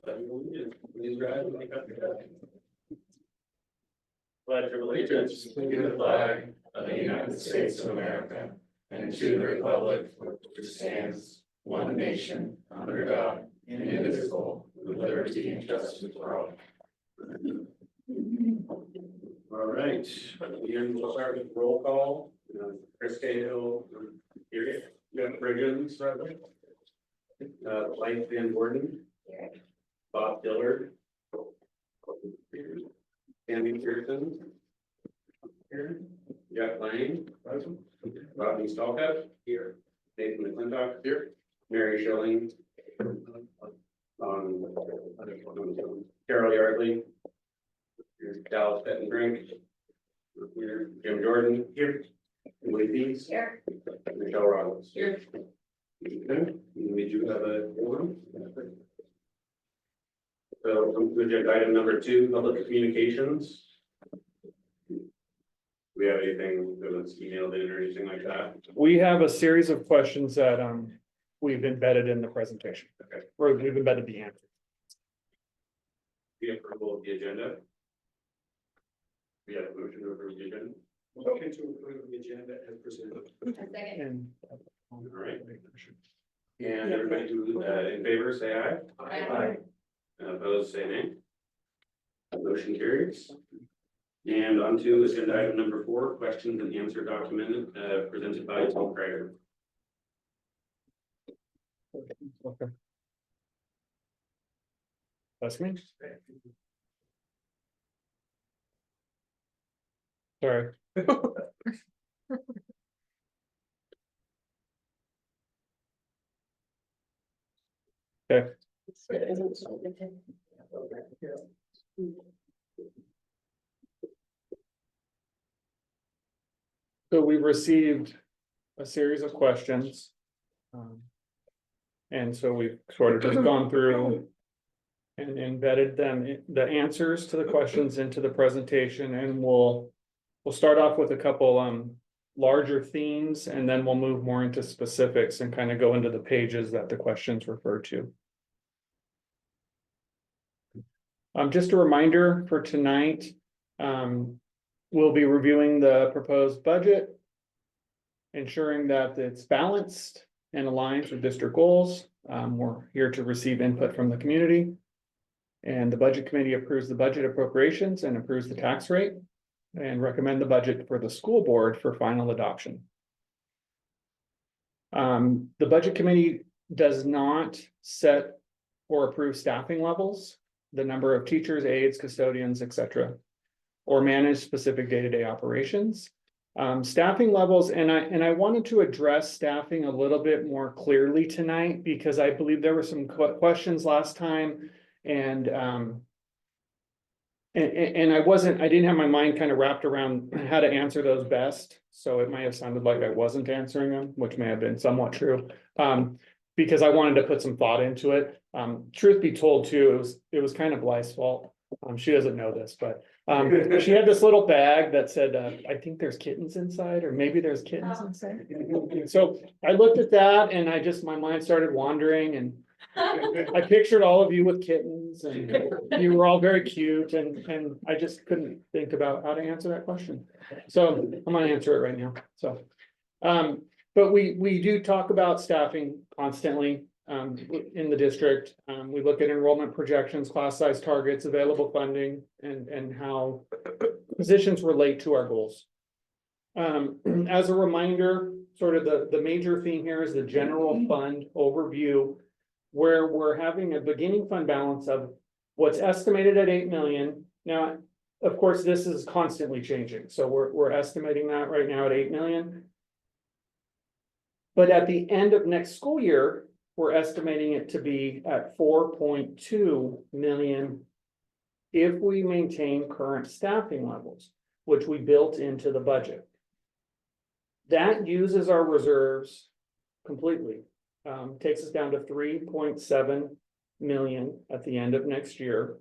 Please rise and make up your flag. Pledge of allegiance to the flag of the United States of America and to the republic which stands one nation under God, indivisible, with liberty and justice for all. All right, we'll start with roll call. Chris Cahill, here. Jeff Briggins, Blythe Van Gordon. Here. Bob Dillard. Andy Pearson. Here. Jeff Lane. Present. Rodney Stalcup. Here. Nathan McClintock. Here. Mary Schilling. Carol Yardley. Here's Dallas Bettendrink. Here. Jim Jordan. Here. Woody Pease. Here. Michelle Rollins. Here. Okay, we do have a forum. So, agenda item number 2, public communications. We have anything that was emailed in or anything like that? We have a series of questions that we've embedded in the presentation. Okay. Or we've embedded the answer. The approval of the agenda. We have a motion to approve the agenda. Motion to approve the agenda as presented. And All right. And everybody who in favor, say aye. Aye. Opposed, say nay. Motion carries. And on to agenda item number 4, questions and answer document presented by Tom Krager. okay. That's me. Sorry. Okay. So we've received a series of questions. And so we've sort of just gone through and embedded them, the answers to the questions into the presentation, and we'll start off with a couple larger themes, and then we'll move more into specifics and kind of go into the pages that the questions refer to. Just a reminder for tonight, we'll be reviewing the proposed budget, ensuring that it's balanced and aligns with district goals. We're here to receive input from the community. And the budget committee approves the budget appropriations and approves the tax rate and recommend the budget for the school board for final adoption. The budget committee does not set or approve staffing levels, the number of teachers, aides, custodians, etc., or manage specific day-to-day operations. Staffing levels, and I wanted to address staffing a little bit more clearly tonight because I believe there were some questions last time, and I didn't have my mind kind of wrapped around how to answer those best, so it might have sounded like I wasn't answering them, which may have been somewhat true, because I wanted to put some thought into it. Truth be told, too, it was kind of Blythe's fault. She doesn't know this, but she had this little bag that said, I think there's kittens inside, or maybe there's kittens inside. So I looked at that and my mind started wandering, and I pictured all of you with kittens, and you were all very cute, and I just couldn't think about how to answer that question. So I'm gonna answer it right now. So, but we do talk about staffing constantly in the district. We look at enrollment projections, class size targets, available funding, and how positions relate to our goals. As a reminder, sort of the major theme here is the general fund overview, where we're having a beginning fund balance of what's estimated at 8 million. Now, of course, this is constantly changing, so we're estimating that right now at 8 million. But at the end of next school year, we're estimating it to be at 4.2 million if we maintain current staffing levels, which we built into the budget. That uses our reserves completely. Takes us down to 3.7 million at the end of next year.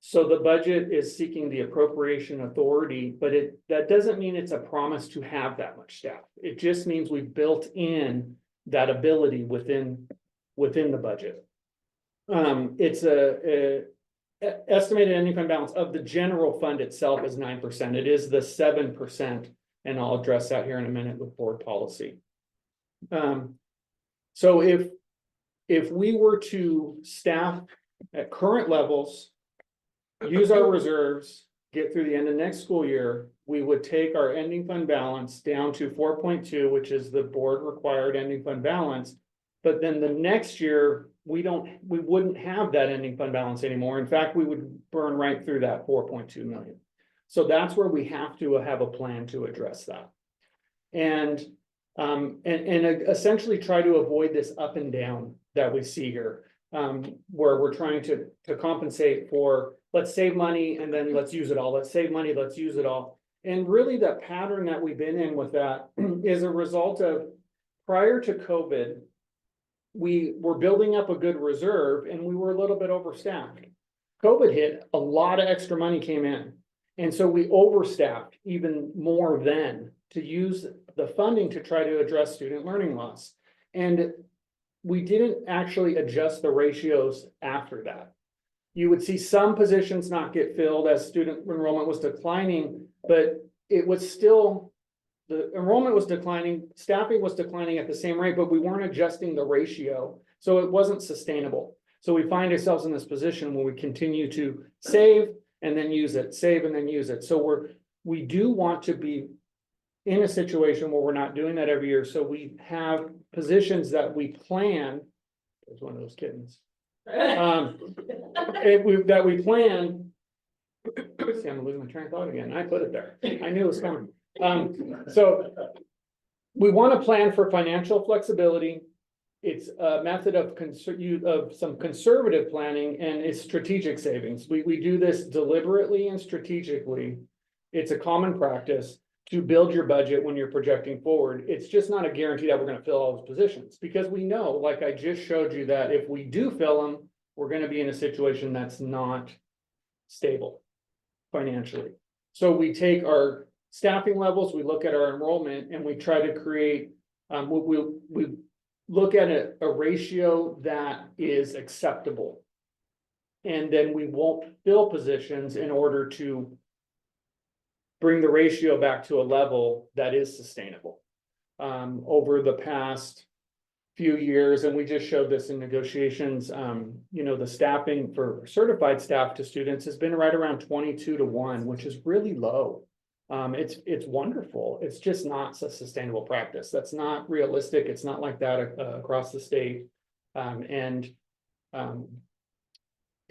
So the budget is seeking the appropriation authority, but that doesn't mean it's a promise to have that much staff. It just means we've built in that ability within the budget. It's estimated ending fund balance of the general fund itself is 9%. It is the 7%, and I'll address that here in a minute with board policy. So if we were to staff at current levels, use our reserves, get through the end of next school year, we would take our ending fund balance down to 4.2, which is the board required ending fund balance. But then the next year, we wouldn't have that ending fund balance anymore. In fact, we would burn right through that 4.2 million. So that's where we have to have a plan to address that. And essentially try to avoid this up and down that we see here, where we're trying to compensate for, let's save money and then let's use it all. Let's save money, let's use it all. And really the pattern that we've been in with that is a result of prior to COVID, we were building up a good reserve and we were a little bit overstaffed. COVID hit, a lot of extra money came in. And so we overstaffed even more then to use the funding to try to address student learning loss. And we didn't actually adjust the ratios after that. You would see some positions not get filled as student enrollment was declining, but it was still, the enrollment was declining, staffing was declining at the same rate, but we weren't adjusting the ratio. So it wasn't sustainable. So we find ourselves in this position where we continue to save and then use it, save and then use it. So we do want to be in a situation where we're not doing that every year. So we have positions that we plan. There's one of those kittens. That we plan. See, I'm losing my train of thought again. I put it there. I knew it was coming. So we want to plan for financial flexibility. It's a method of some conservative planning, and it's strategic savings. We do this deliberately and strategically. It's a common practice to build your budget when you're projecting forward. It's just not a guarantee that we're going to fill all those positions, because we know, like I just showed you, that if we do fill them, we're going to be in a situation that's not stable financially. So we take our staffing levels, we look at our enrollment, and we try to create, we look at a ratio that is acceptable. And then we won't fill positions in order to bring the ratio back to a level that is sustainable. Over the past few years, and we just showed this in negotiations, the staffing for certified staff to students has been right around 22-1, which is really low. It's wonderful. It's just not a sustainable practice. That's not realistic. It's not like that across the state. And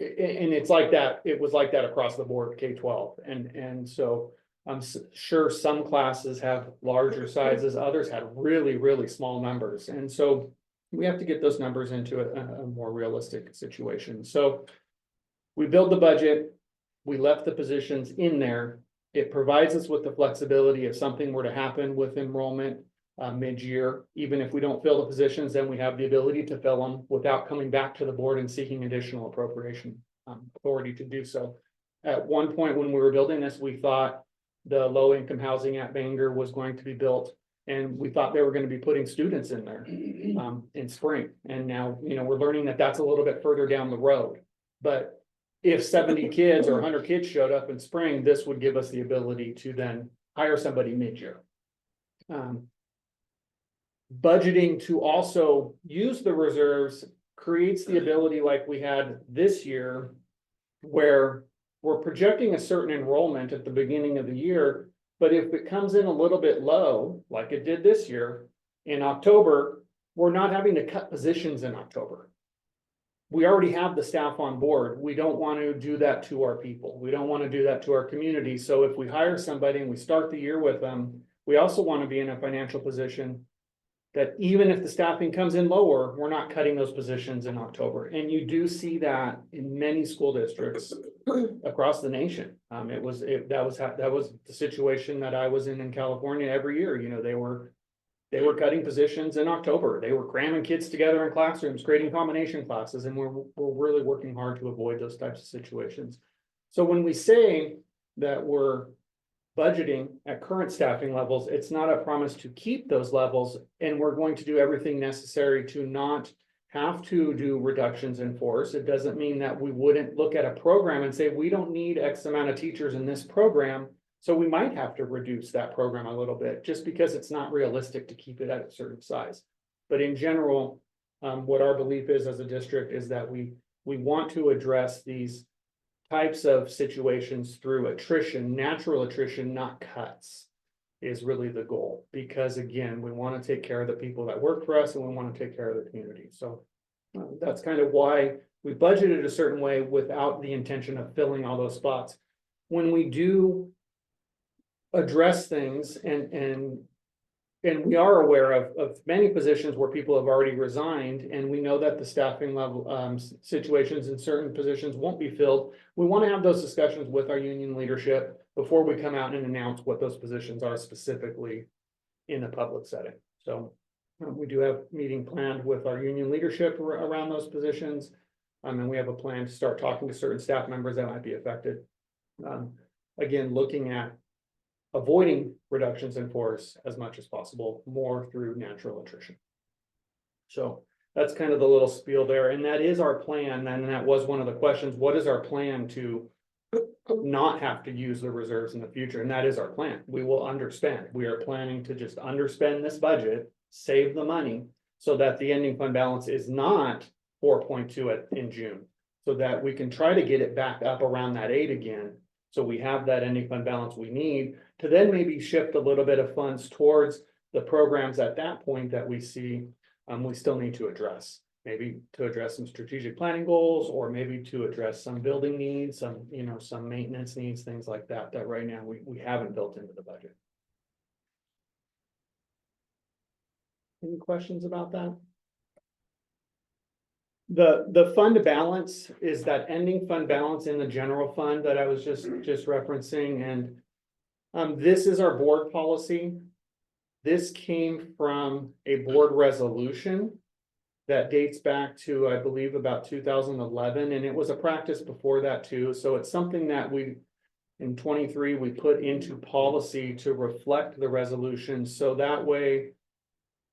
it's like that. It was like that across the board, K-12. And so I'm sure some classes have larger sizes, others had really, really small numbers. And so we have to get those numbers into a more realistic situation. So we build the budget, we left the positions in there. It provides us with the flexibility if something were to happen with enrollment mid-year. Even if we don't fill the positions, then we have the ability to fill them without coming back to the board and seeking additional appropriation authority to do so. At one point when we were building this, we thought the low-income housing at Bangor was going to be built, and we thought they were going to be putting students in there in spring. And now, we're learning that that's a little bit further down the road. But if 70 kids or 100 kids showed up in spring, this would give us the ability to then hire somebody mid-year. Budgeting to also use the reserves creates the ability, like we had this year, where we're projecting a certain enrollment at the beginning of the year, but if it comes in a little bit low, like it did this year, in October, we're not having to cut positions in October. We already have the staff on board. We don't want to do that to our people. We don't want to do that to our community. So if we hire somebody and we start the year with them, we also want to be in a financial position that even if the staffing comes in lower, we're not cutting those positions in October. And you do see that in many school districts across the nation. That was the situation that I was in California every year. They were cutting positions in October. They were cramming kids together in classrooms, creating combination classes, and we're really working hard to avoid those types of situations. So when we say that we're budgeting at current staffing levels, it's not a promise to keep those levels, and we're going to do everything necessary to not have to do reductions in force, it doesn't mean that we wouldn't look at a program and say, we don't need X amount of teachers in this program. So we might have to reduce that program a little bit, just because it's not realistic to keep it at a certain size. But in general, what our belief is as a district is that we want to address these types of situations through attrition, natural attrition, not cuts, is really the goal. Because again, we want to take care of the people that work for us, and we want to take care of the community. So that's kind of why we budgeted a certain way without the intention of filling all those spots. When we do address things, and we are aware of many positions where people have already resigned, and we know that the staffing level situations in certain positions won't be filled. We want to have those discussions with our union leadership before we come out and announce what those positions are specifically in a public setting. So we do have a meeting planned with our union leadership around those positions. And we have a plan to start talking to certain staff members that might be affected. Again, looking at avoiding reductions in force as much as possible, more through natural attrition. So that's kind of the little spiel there, and that is our plan, and that was one of the questions. What is our plan to not have to use the reserves in the future? And that is our plan. We will underspend. We are planning to just underspend this budget, save the money, so that the ending fund balance is not 4.2 in June, so that we can try to get it back up around that 8 again. So we have that ending fund balance we need to then maybe shift a little bit of funds towards the programs at that point that we see we still need to address. Maybe to address some strategic planning goals, or maybe to address some building needs, some maintenance needs, things like that, that right now we haven't built into the budget. Any questions about that? The fund balance is that ending fund balance in the general fund that I was just referencing, and this is our board policy. This came from a board resolution that dates back to, I believe, about 2011, and it was a practice before that too. So it's something that in 23, we put into policy to reflect the resolution, so that way,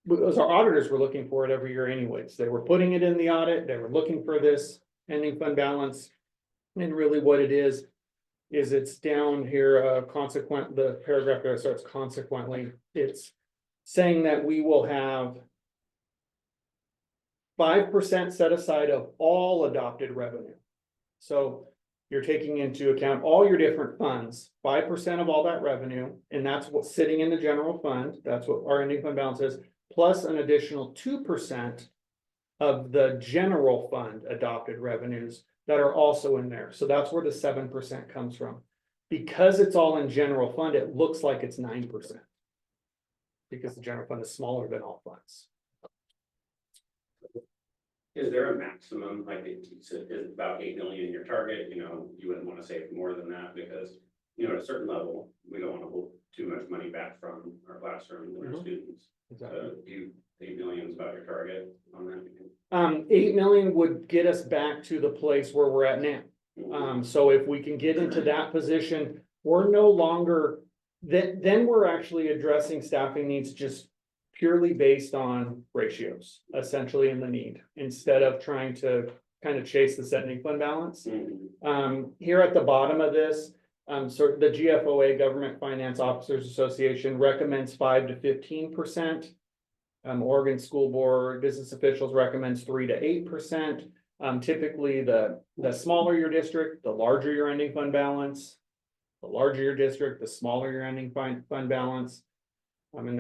because our auditors were looking for it every year anyways. They were putting it in the audit, they were looking for this ending fund balance. And really what it is it's down here, the paragraph that starts consequently, it's saying that we will have 5% set aside of all adopted revenue. So you're taking into account all your different funds, 5% of all that revenue, and that's what's sitting in the general fund. That's what our ending fund balance is, plus an additional 2% of the general fund adopted revenues that are also in there. So that's where the 7% comes from. Because it's all in general fund, it looks like it's 9%. Because the general fund is smaller than all funds. Is there a maximum, like it's about 8 million your target, you wouldn't want to save more than that, because, at a certain level, we don't want to hold too much money back from our classroom and our students. Exactly. So do you, 8 million is about your target on that? 8 million would get us back to the place where we're at now. So if we can get into that position, we're no longer, then we're actually addressing staffing needs just purely based on ratios, essentially, in the need, instead of trying to kind of chase the ending fund balance. Here at the bottom of this, so the GFOA, Government Finance Officers Association, recommends 5 to 15%. Oregon School Board Business Officials recommends 3 to 8%. Typically, the smaller your district, the larger your ending fund balance. The larger your district, the smaller your ending fund balance. And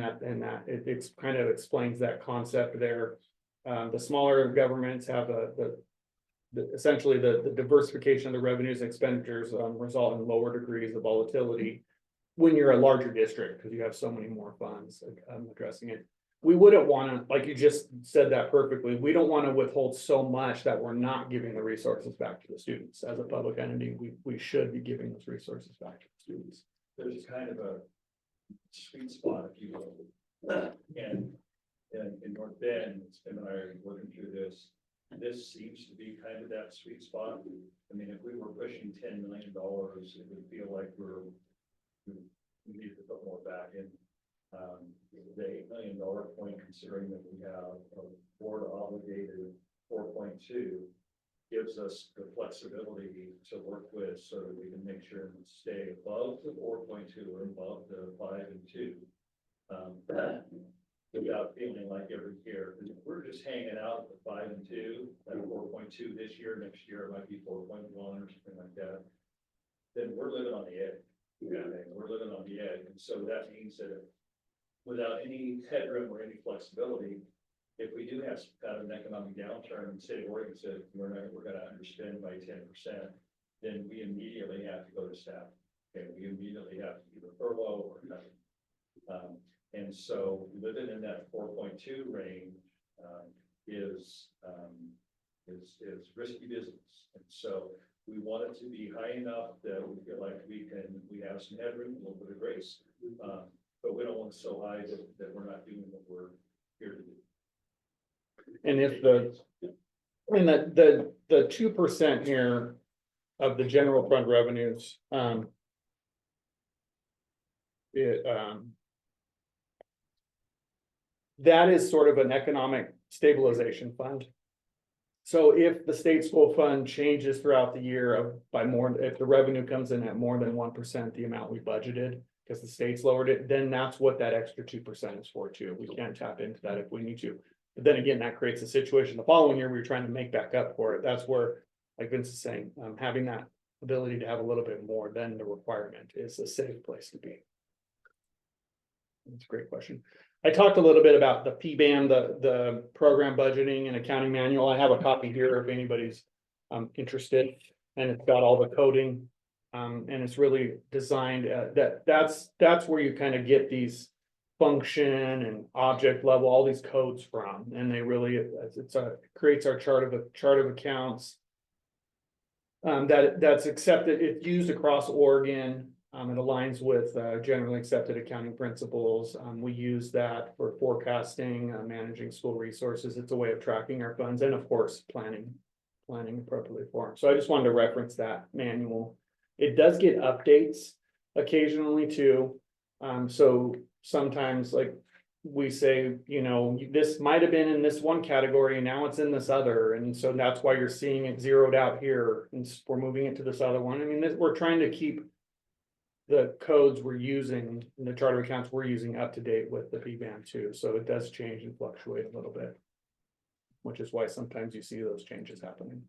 it kind of explains that concept there. The smaller governments have essentially the diversification of the revenues and expenditures result in lower degrees of volatility when you're a larger district, because you have so many more funds addressing it. We wouldn't want to, like you just said that perfectly, we don't want to withhold so much that we're not giving the resources back to the students. As a public entity, we should be giving those resources back to the students. There's kind of a sweet spot, if you will. And in North Bend, Tim and I are working through this. This seems to be kind of that sweet spot. I mean, if we were pushing $10 million, it would feel like we needed to put more back in. The $8 million point, considering that we have a board obligated 4.2 gives us the flexibility to work with so that we can make sure we stay above the 4.2 or above the 5 and 2. Without feeling like every year, if we're just hanging out at the 5 and 2, at 4.2 this year, next year it might be 4.1 or something like that. Then we're living on the edge. Yeah. We're living on the edge, and so that means that without any headroom or any flexibility, if we do have some kind of an economic downturn, and the state of Oregon said we're gonna underspend by 10%, then we immediately have to go to staff. Okay, we immediately have to either furlough or cut. And so living in that 4.2 range is risky business. And so we want it to be high enough that we feel like we have some headroom, a little bit of grace. But we don't want it so high that we're not doing what we're here to do. And if the 2% here of the general fund revenues, that is sort of an economic stabilization fund. So if the state school fund changes throughout the year by more, if the revenue comes in at more than 1%, the amount we budgeted, because the state's lowered it, then that's what that extra 2% is for too. We can't tap into that if we need to. But then again, that creates a situation the following year, we're trying to make back up for it. That's where, like Vince is saying, having that ability to have a little bit more than the requirement is a safe place to be. That's a great question. I talked a little bit about the PBAM, the program budgeting and accounting manual. I have a copy here if anybody's interested, and it's got all the coding. And it's really designed that's where you kind of get these function and object level, all these codes from, and they really creates our chart of accounts. That's accepted, it's used across Oregon. It aligns with generally accepted accounting principles. We use that for forecasting, managing school resources. It's a way of tracking our funds and of course planning appropriately for them. So I just wanted to reference that manual. It does get updates occasionally too. So sometimes like we say, you know, this might have been in this one category, and now it's in this other. And so that's why you're seeing it zeroed out here and we're moving it to this other one. I mean, we're trying to keep the codes we're using and the chart of accounts we're using up to date with the PBAM too. So it does change and fluctuate a little bit, which is why sometimes you see those changes happening.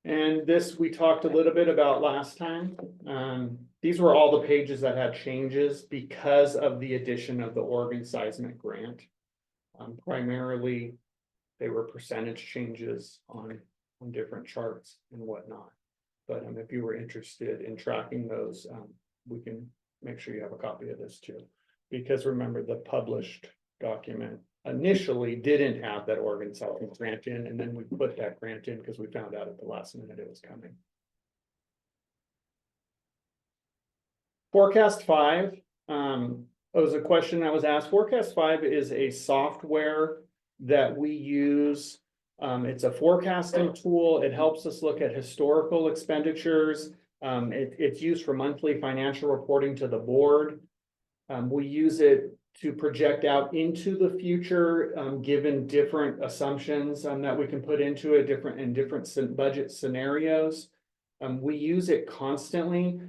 And this we talked a little bit about last time. These were all the pages that had changes because of the addition of the Oregon Seismic Grant. Primarily, they were percentage changes on different charts and whatnot. But if you were interested in tracking those, we can make sure you have a copy of this too. Because remember, the published document initially didn't have that Oregon Seismic Grant in, and then we put that grant in because we found out at the last minute it was coming. Forecast 5, it was a question that was asked. Forecast 5 is a software that we use. It's a forecasting tool. It helps us look at historical expenditures. It's used for monthly financial reporting to the board. We use it to project out into the future, given different assumptions that we can put into it, different budget scenarios. We use it constantly.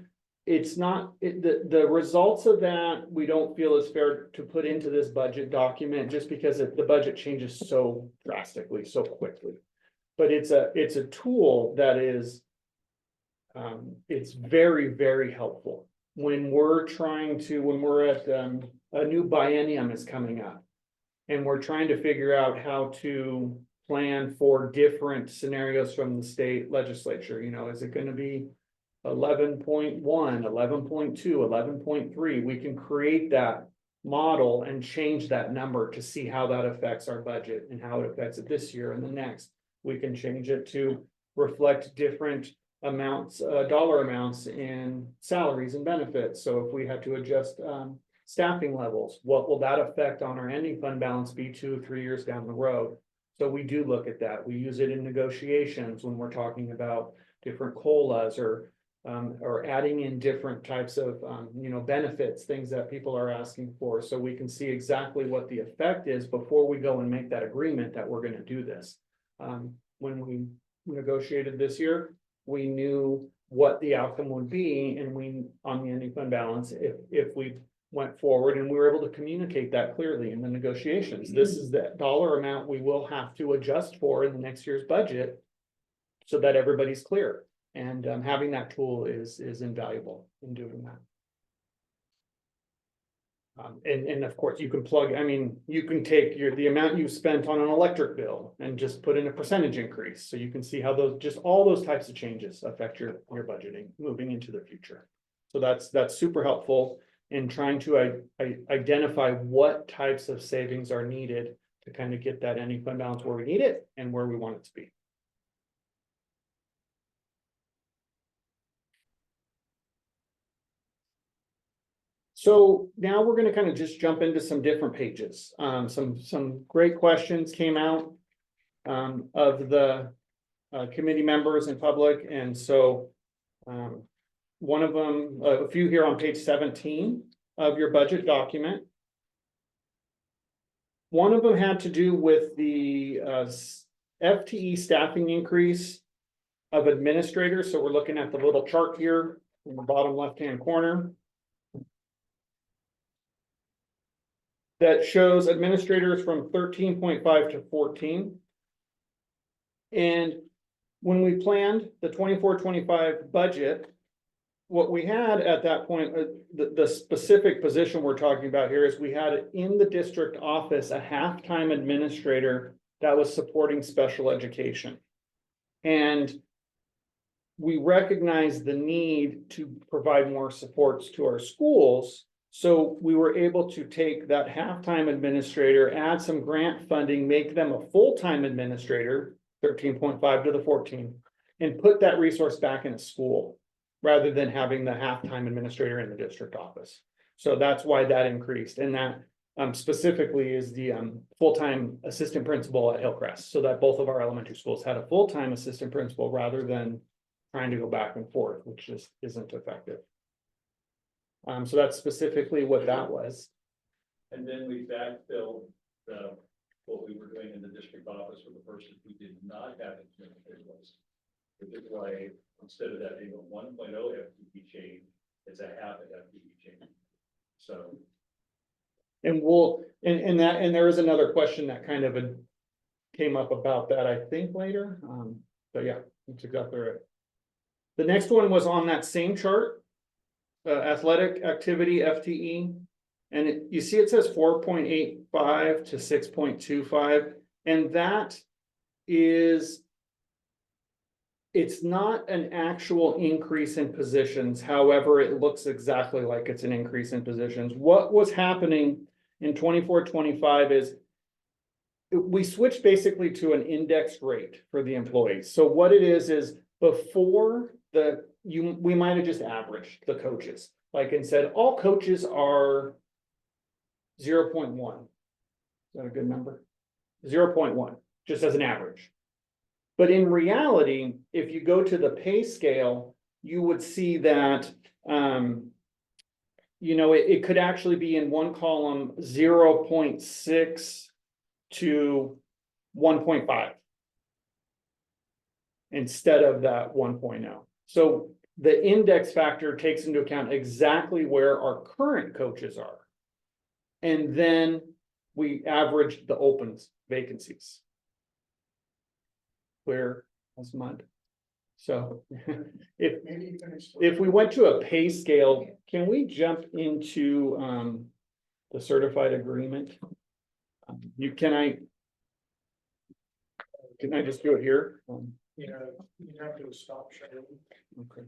It's not the results of that we don't feel is fair to put into this budget document just because the budget changes so drastically, so quickly. But it's a tool that is it's very, very helpful when we're at a new biennium is coming up and we're trying to figure out how to plan for different scenarios from the state legislature. You know, is it going to be 11.1, 11.2, 11.3? We can create that model and change that number to see how that affects our budget and how it affects it this year and the next. We can change it to reflect different amounts, dollar amounts in salaries and benefits. So if we had to adjust staffing levels, what will that affect on our ending fund balance be 2 or 3 years down the road? So we do look at that. We use it in negotiations when we're talking about different COLAs or or adding in different types of, benefits, things that people are asking for, so we can see exactly what the effect is before we go and make that agreement that we're gonna do this. When we negotiated this year, we knew what the outcome would be, and we, on the ending fund balance, if we went forward, and we were able to communicate that clearly in the negotiations. This is the dollar amount we will have to adjust for in the next year's budget, so that everybody's clear. And having that tool is invaluable in doing that. And of course, you can plug, you can take the amount you spent on an electric bill and just put in a percentage increase. So you can see how all those types of changes affect your budgeting moving into the future. So that's super helpful in trying to identify what types of savings are needed to kind of get that ending fund balance where we need it and where we want it to be. So now we're going to kind of just jump into some different pages. Some great questions came out of the committee members and public. And so one of them, a few here on page 17 of your budget document. One of them had to do with the FTE staffing increase of administrators. So we're looking at the little chart here in the bottom left-hand corner. That shows administrators from 13.5 to 14. And when we planned the 24-25 budget, what we had at that point, the specific position we're talking about here is we had in the district office a half-time administrator that was supporting special education. And we recognized the need to provide more supports to our schools. So we were able to take that half-time administrator, add some grant funding, make them a full-time administrator, 13.5 to the 14, and put that resource back in a school rather than having the half-time administrator in the district office. So that's why that increased. And that specifically is the full-time assistant principal at Hillcrest, so that both of our elementary schools had a full-time assistant principal rather than trying to go back and forth, which just isn't effective. So that's specifically what that was. And then we backfilled what we were doing in the district office with the person who did not have administrative license. Which is why instead of that being a 1.0 FTE change, it's a half an FTE change. So. And there is another question that kind of came up about that, I think, later. But yeah, that's exactly right. The next one was on that same chart. Athletic activity FTE, and you see it says 4.85 to 6.25, and that is, it's not an actual increase in positions. However, it looks exactly like it's an increase in positions. What was happening in 24-25 is we switched basically to an indexed rate for the employees. So what it is before we might have just averaged the coaches, like, and said all coaches are 0.1. Is that a good number? 0.1, just as an average. But in reality, if you go to the pay scale, you would see that, it could actually be in one column 0.6 to 1.5 instead of that 1.0. So the index factor takes into account exactly where our current coaches are. And then we average the open vacancies. Clear as mud. So if we went to a pay scale, can we jump into the certified agreement? Can I just do it here? Yeah, you have to stop sharing. Okay.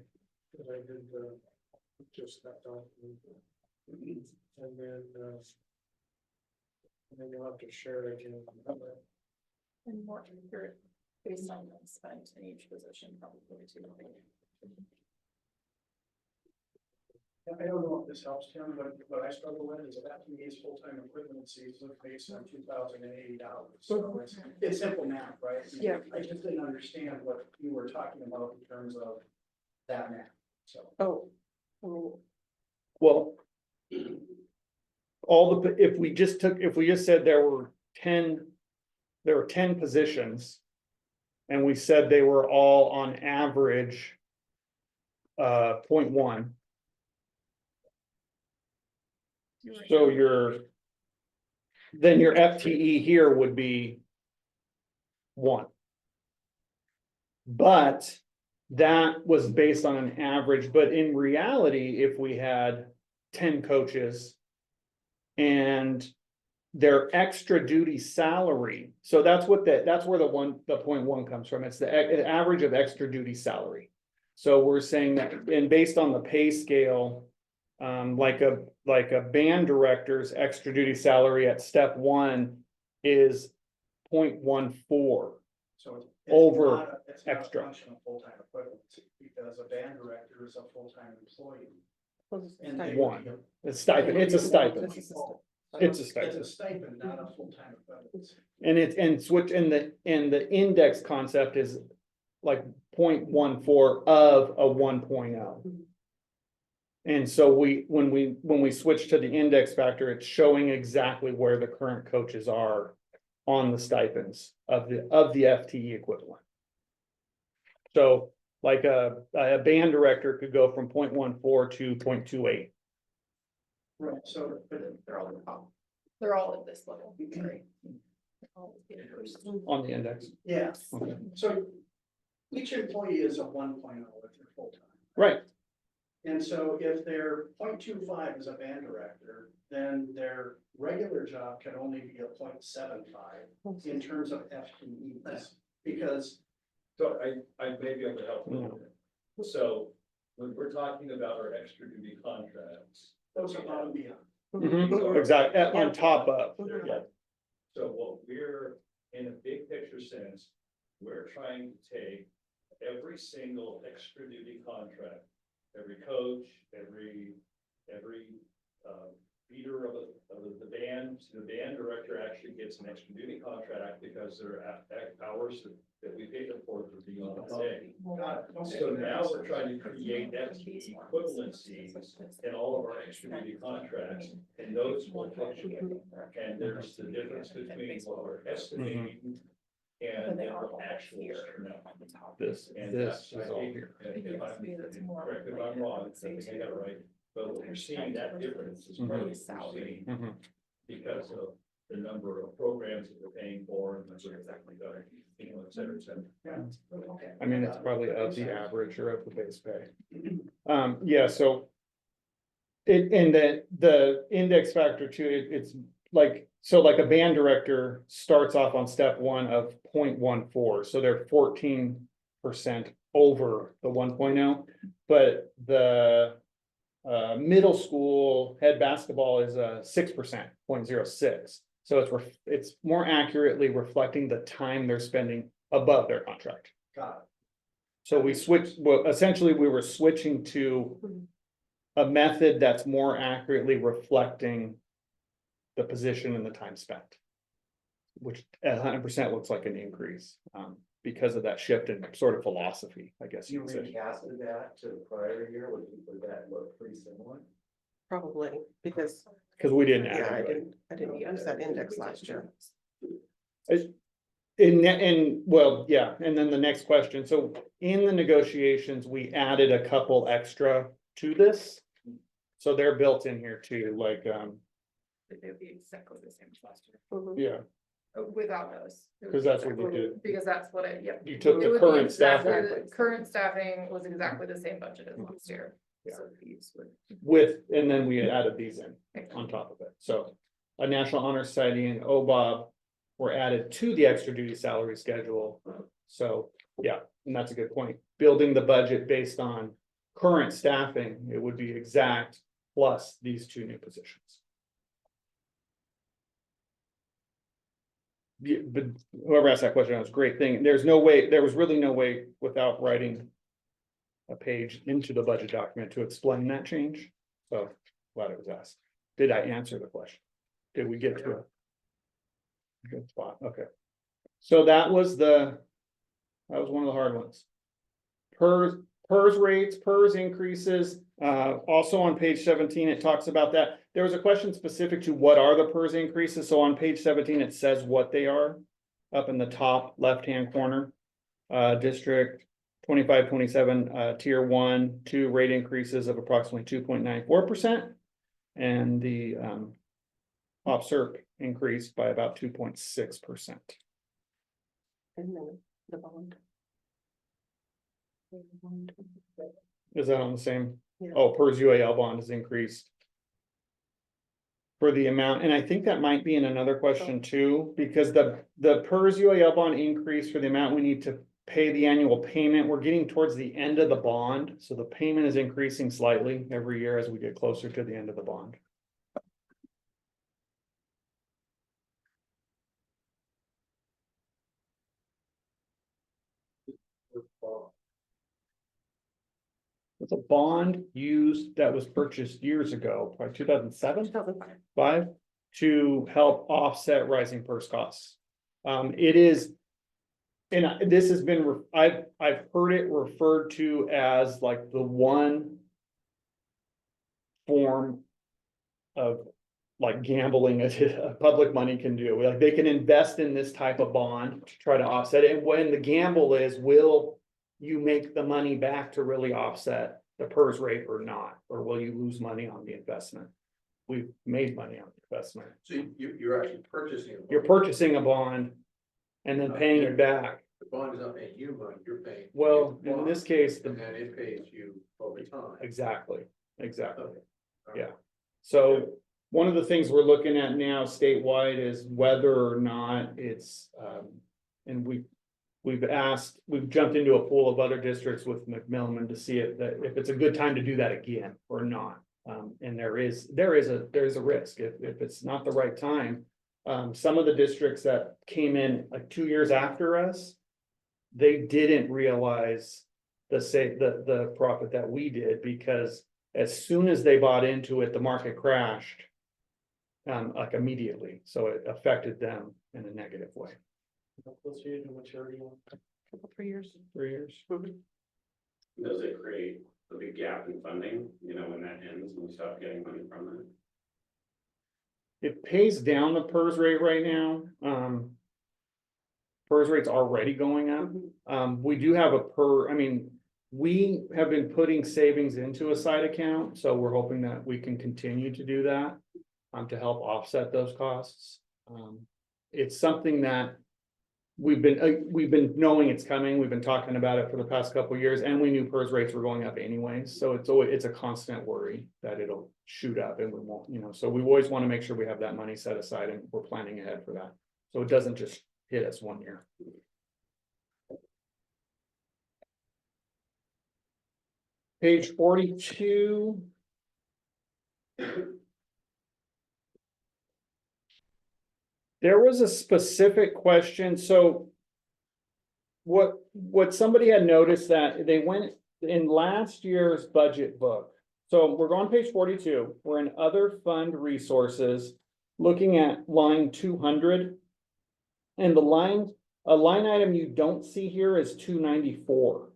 Because I did just that document. And then you'll have to share it again. And more accurate based on the spent in each position, probably too. I don't know if this helps, Tim, but what I struggle with is that FTE's full-time equivalencies look based on $2,080. So it's simple math, right? Yeah. I just didn't understand what you were talking about in terms of that math. So. Oh, I mean, Well. If we just said there were 10 positions. And we said they were all on average. 0.1, so then your FTE here would be 1. But that was based on an average, but in reality, if we had 10 coaches. And their extra duty salary, so that's where the 0.1 comes from, it's the average of extra duty salary. So we're saying that, and based on the pay scale. Like a band director's extra duty salary at step 1 is 0.14. So it's Over it's not a extra. function of full-time equivalent, because a band director is a full-time employee. well, it's And they stipend. One. would It's stipend, it's a stipend, This is a stipend. it's a It's stipend. a stipend, not a full-time equivalent. And the index concept is like 0.14 of a 1.0. And so when we switch to the index factor, it's showing exactly where the current coaches are on the stipends of the FTE equivalent. So like a band director could go from 0.14 to 0.28. Right, so, but They're all at this level, sorry. They're all getting pushed. On the index. yeah, Okay. so each employee is a 1.0 if they're full-time. Right, And so if their 0.25 is a band director, then their regular job can only be a 0.75 in terms of FTEs. Because, So I may be able to help a little bit. So when we're talking about our extra duty contracts. those are above and beyond. mhm, exactly, on top of, yeah. So what we're, in a big picture sense, we're trying to take every single extra duty contract, every coach, every leader of the band director actually gets an extra duty contract because they're at hours that we pay them for being on the day. Got it. Okay. So now we're trying to create FTE equivalencies in all of our extra duty contracts, and those will fluctuate. And there's the difference between what we're estimating and then what actually turn out. This And is that's, I all think, here. if I'm correct, if I'm wrong, I think I got it right, but what we're seeing that difference is probably what we're seeing Mhm. because of the number of programs that we're paying for and that's exactly the, you know, et cetera, et cetera. I mean, it's probably of the average or of the base pay. Yeah, so. And the index factor too, it's like, so like a band director starts off on step 1 of 0.14, so they're 14% over the 1.0. But the middle school head basketball is 6%, 0.06. So it's more accurately reflecting the time they're spending above their contract. Got it. So essentially we were switching to a method that's more accurately reflecting the position and the time spent. Which 100% looks like an increase, because of that shift in sort of philosophy, I guess you You would say. recasted that to the prior year, would that look pretty similar? Probably, because, Because we didn't yeah, add I anybody. didn't use that index last year. Well, yeah, and then the next question, so in the negotiations, we added a couple extra to this. So they're built in here too, like, They would be exactly the same as last year, Mhm. yeah, without those. It would 'Cause be that's what you exactly- did. Because that's what yep. You took It the would be current exactly staffing. the current staffing was exactly the same budget as last year. Yeah. So these with, and then we added these in on top of it, so. A National Honor Society and OBOB were added to the extra duty salary schedule. So, yeah, and that's a good point. Building the budget based on current staffing, it would be exact plus these 2 new positions. Yeah, but whoever asked that question, that was a great thing. There was really no way without writing a page into the budget document to explain that change. So glad it was asked. Did I answer the question? Did we get to a good spot? Okay. So that was one of the hard ones. PERS rates, PERS increases, also on page 17, it talks about that. There was a question specific to what are the PERS increases, so on page 17, it says what they are. Up in the top left-hand corner, District 25-27, Tier 1, 2 rate increases of approximately 2.94%. And the OPSRP increased by about 2.6%. And then the bond. Is that on the same? Yeah. Oh, PERS UAL bond is increased. For the amount, and I think that might be in another question too, because the PERS UAL bond increase for the amount we need to pay the annual payment. We're getting towards the end of the bond, so the payment is increasing slightly every year as we get closer to the end of the bond. It's a bond used that was purchased years ago, by 2007. 2005. 5 to help offset rising PERS costs. It is. And this has been, I've heard it referred to as like the one form of like gambling a public money can do. Like they can invest in this type of bond to try to offset it. And when the gamble is, will you make the money back to really offset the PERS rate or not? Or will you lose money on the investment? We've made money on the investment. So you're actually purchasing. a bond. You're purchasing a bond and then paying it back. The bond is not paying you money, you're paying. Well, the in bond, this case, And then it pays you over time. exactly. Okay. Yeah. So one of the things we're looking at now statewide is whether or not it's, and we've jumped into a pool of other districts with McMillan to see if it's a good time to do that again or not. And there is a risk if it's not the right time. Some of the districts that came in like 2 years after us, they didn't realize the profit that we did, because as soon as they bought into it, the market crashed. Like immediately, so it affected them in a negative way. What's your maturity on? Couple 3 years. 3 years. Does it create a big gap in funding, you know, when that ends and we stop getting money from it? It pays down the PERS rate right now. PERS rate's already going up. We do have we have been putting savings into a side account, so we're hoping that we can continue to do that. To help offset those costs. It's something that we've been knowing it's coming. We've been talking about it for the past couple of years, and we knew PERS rates were going up anyways. So it's a constant worry that it'll shoot up and we won't, you know, so we always want to make sure we have that money set aside and we're planning ahead for that. So it doesn't just hit us 1 year. Page 42. There was a specific question, so. What somebody had noticed that they went in last year's budget book. So we're on page 42, we're in other fund resources, looking at line 200. And a line item you don't see here is 294.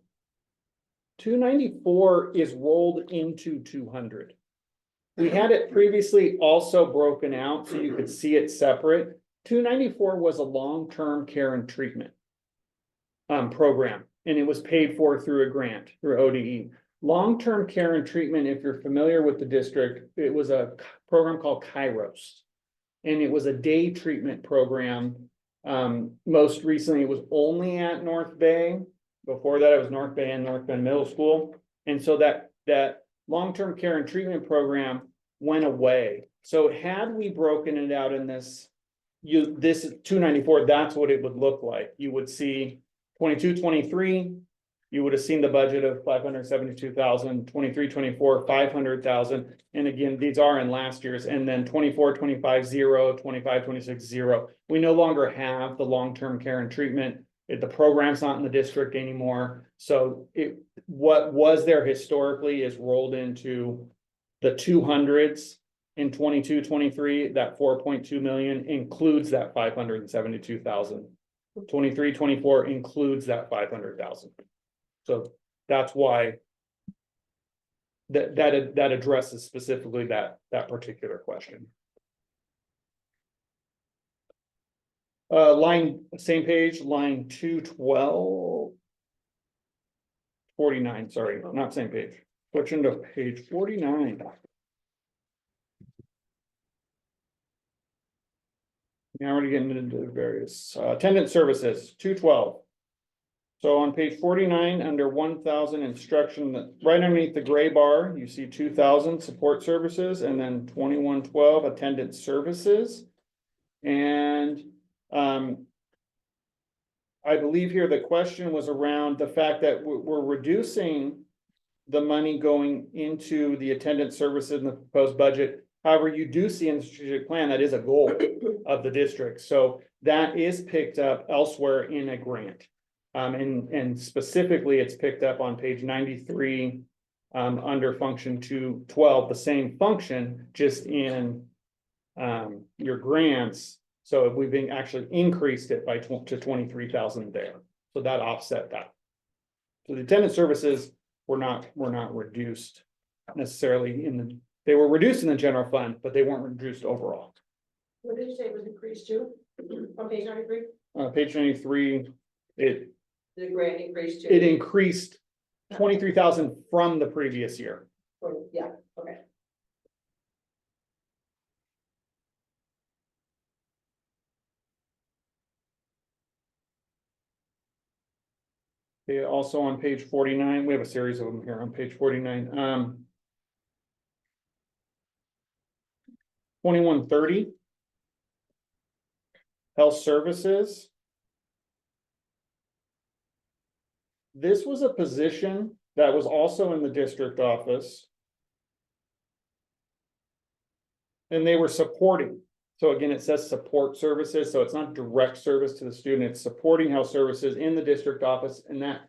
294 is rolled into 200. We had it previously also broken out so you could see it separate. 294 was a long-term care and treatment program, and it was paid for through a grant, through ODE. Long-term care and treatment, if you're familiar with the district, it was a program called Kairos. And it was a day treatment program. Most recently, it was only at North Bay. Before that, it was North Bay and North Bend Middle School. And so that long-term care and treatment program went away. So had we broken it out in this 294, that's what it would look like. You would see 22-23, you would have seen the budget of 572,000, 23-24, 500,000. And again, these are in last year's, and then 24-25, 0, 25-26, 0. We no longer have the long-term care and treatment. The program's not in the district anymore. So what was there historically is rolled into the 200s in 22-23. That 4.2 million includes that 572,000. 23-24 includes that 500,000. So that's why that addresses specifically that particular question. Line, same page, line 212. 49, sorry, not same page. Switching to page 49. Now we're getting into the various attendance services, 212. So on page 49, under 1,000 instruction, right underneath the gray bar, you see 2,000 support services and then 2112 attendance services. And I believe here the question was around the fact that we're reducing the money going into the attendance services in the proposed budget. However, you do see in the strategic plan that is a goal of the district. So that is picked up elsewhere in a grant. And specifically, it's picked up on page 93 under function 212, the same function, just in your grants. So we've actually increased it by to 23,000 there. So that offset that. So the attendance services were not reduced necessarily they were reduced in the general fund, but they weren't reduced overall. What did you say it was increased to on page 93? Page 93, The grant increased to? it increased 23,000 from the previous year. Yeah, okay. Okay, also on page 49, we have a series of them here on page 49. 2130. Health services. This was a position that was also in the district office. And they were supporting. So again, it says support services, so it's not direct service to the student, it's supporting health services in the district office, and that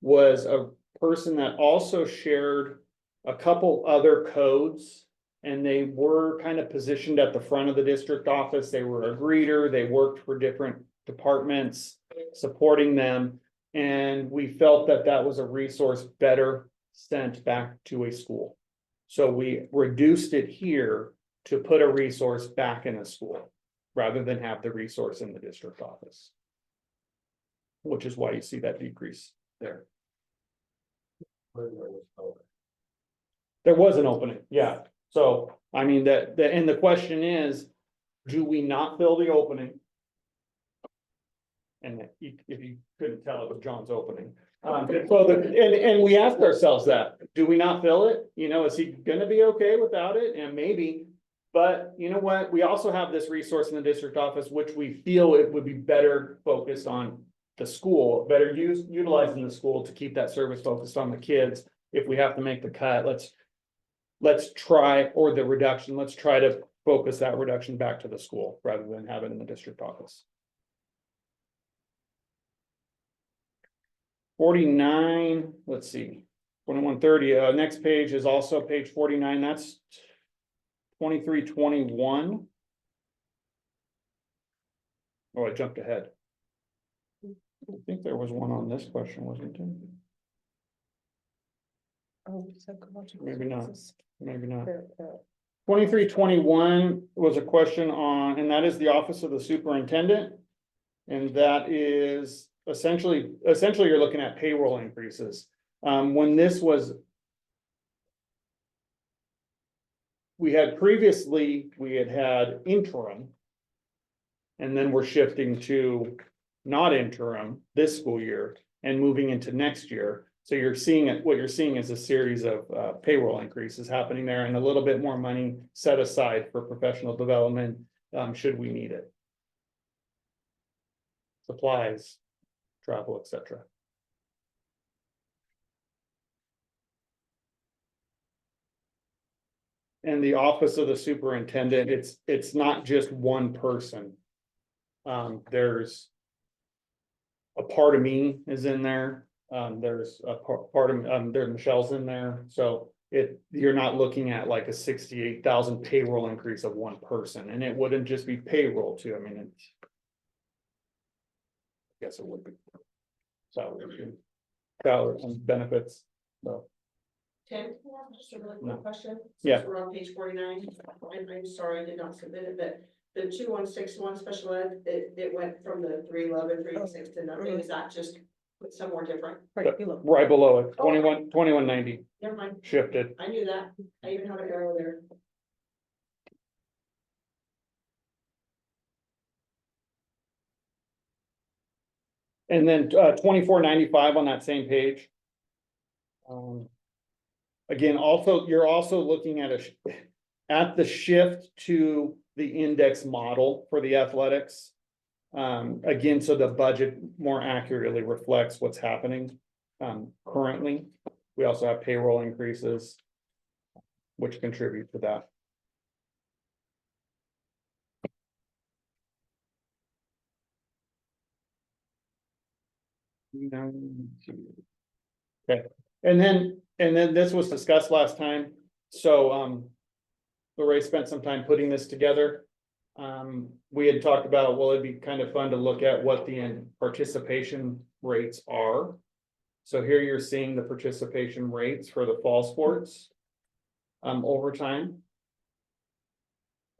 was a person that also shared a couple other codes, and they were kind of positioned at the front of the district office. They were a greeter, they worked for different departments, supporting them, and we felt that that was a resource better sent back to a school. So we reduced it here to put a resource back in a school, rather than have the resource in the district office. Which is why you see that decrease there. There was an opening, yeah. So, I mean, and the question is, do we not fill the opening? And if you couldn't tell, it was John's opening. And we asked ourselves that, do we not fill it? You know, is he gonna be okay without it? And maybe. But you know what, we also have this resource in the district office, which we feel it would be better focused on the school, better utilizing the school to keep that service focused on the kids. If we have to make the cut, let's try, or the reduction, let's try to focus that reduction back to the school rather than have it in the district office. 49, let's see, 2130, next page is also page 49, that's 2321. Oh, I jumped ahead. I think there was one on this question, wasn't there? Oh, psychological Maybe not. services. Maybe not. There, 2321 was a question on, and that is the office of the superintendent. And that is essentially you're looking at payroll increases. When this was. We had previously, we had interim. And then we're shifting to not interim this school year and moving into next year. So you're seeing it, what you're seeing is a series of payroll increases happening there and a little bit more money set aside for professional development, should we need it. Supplies, travel, etc. And the office of the superintendent, it's not just one person. There's a part of me is in there. There's a part of there Michelle's in there. So you're not looking at like a 68,000 payroll increase of one person, and it wouldn't just be payroll too. I mean, it's. I guess it would be. Salary and benefits. So. Tim, just a really No. quick question. Yeah. Since we're on page 49, and I'm sorry I did not submit it, but the 2161 special ed, it went from the 311, 386 to nothing. Is that just somewhere different? Right below it, 2190 Never mind, shifted. I knew that. I even have an arrow there. And then 2495 on that same page. Again, also, you're also looking at at the shift to the index model for the athletics. Again, so the budget more accurately reflects what's happening currently. We also have payroll increases, which contribute to that. Okay, and then this was discussed last time, so Lorraine spent some time putting this together. We had talked about, well, it'd be kind of fun to look at what the participation rates are. So here you're seeing the participation rates for the fall sports over time.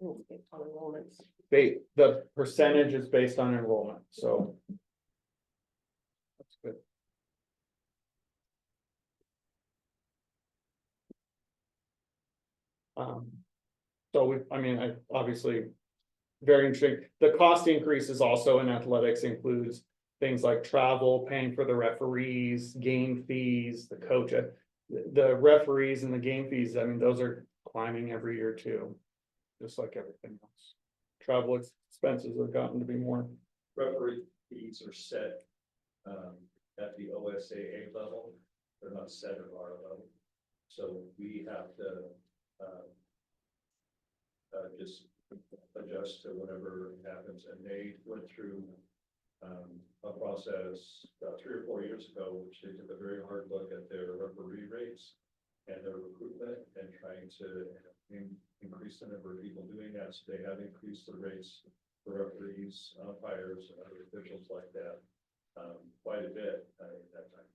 On enrollments. The percentage is based on enrollment, so. That's good. So I obviously, very interesting. The cost increases also in athletics includes things like travel, paying for the referees, game fees, the coach. The referees and the game fees, those are climbing every year too, just like everything else. Travel expenses have gotten to be more. Referee fees are set at the OSAA level. They're not set at our level. So we have to just adjust to whatever happens. And they went through a process about 3 or 4 years ago, which they took a very hard look at their referee rates and their recruitment and trying to increase the number of people doing that. So they have increased the rates for referees, umpires, and other officials like that quite a bit at that time.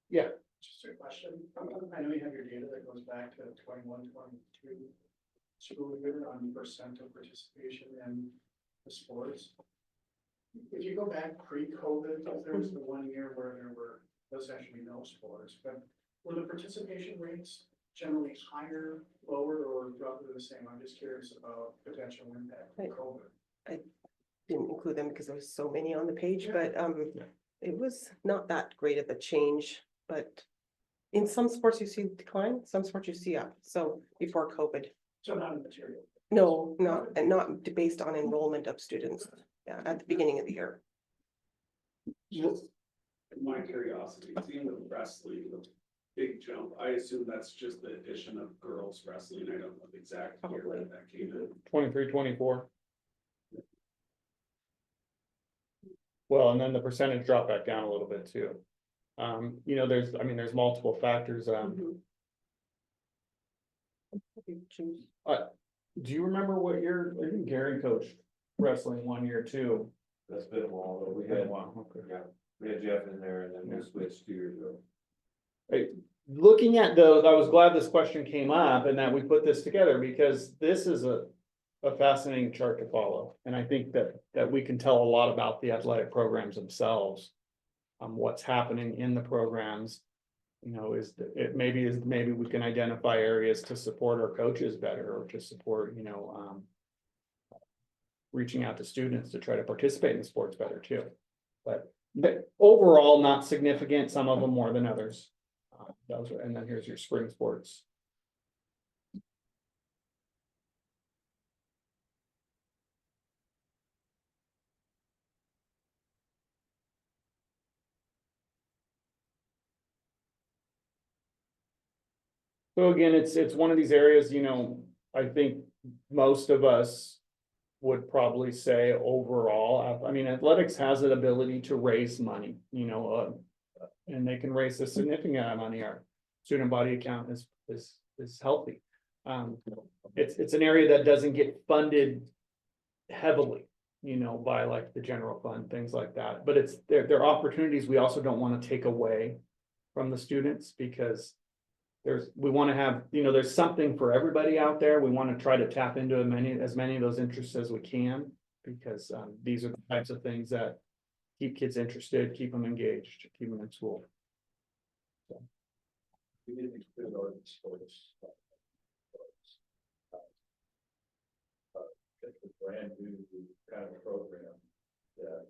Yeah. Just a question. I know you have your data that goes back to 21, 22 school year on percent of participation in the sports. If you go back pre-COVID, there was the 1 year where there were essentially no sports, but were the participation rates generally higher, lower, or roughly the same? I'm just curious about potential impact of COVID. Didn't include them because there was so many on the page, but it was not that great of a change, but in some sports you see decline, some sports you see up. So before COVID, So not in material. no, not based on enrollment of students. Yeah, at the beginning of the year. My curiosity, seeing the wrestling, the big jump, I assume that's just the addition of girls wrestling. I don't know the exact year Probably. that came in. 23, 24. Well, and then the percentage dropped back down a little bit too. There's multiple factors. Do you remember what year? I think Gary coached wrestling 1 year too. That's been a while, though. We had Jeff in there and then we switched 2 years ago. Looking at those, I was glad this question came up and that we put this together because this is a fascinating chart to follow. And I think that we can tell a lot about the athletic programs themselves. What's happening in the programs, maybe we can identify areas to support our coaches better or to support, reaching out to students to try to participate in the sports better too. But overall, not significant, some of them more than others. And then here's your spring sports. So again, it's one of these areas, I think most of us would probably say overall, athletics has an ability to raise money, and they can raise a significant amount of money. Our student body account is healthy. It's an area that doesn't get funded heavily, by like the general fund, things like that. But there are opportunities we also don't want to take away from the students because we want to have, there's something for everybody out there. We want to try to tap into as many of those interests as we can. Because these are the types of things that keep kids interested, keep them engaged, keep them in school. We need to put on sports. It's a brand new kind of program that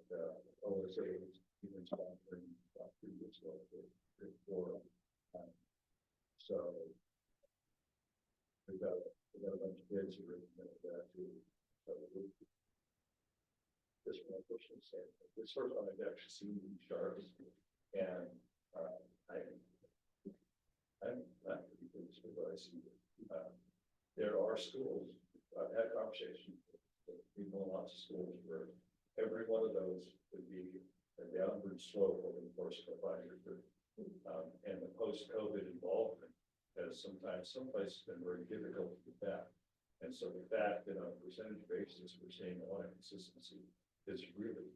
OSA is even sponsoring about 3 years ago. So we got a bunch of kids who are in that too. So this one person said, this sort of I've actually seen these sharks and I'm not pretty pleased with what I see. There are schools, I've had conversations with people in lots of schools where every one of those would be a downward slope over the course of a 5-year period. And the post-COVID involvement has sometimes, some places been very difficult with that. And so the fact that on a percentage basis, we're seeing a lot of consistency is really,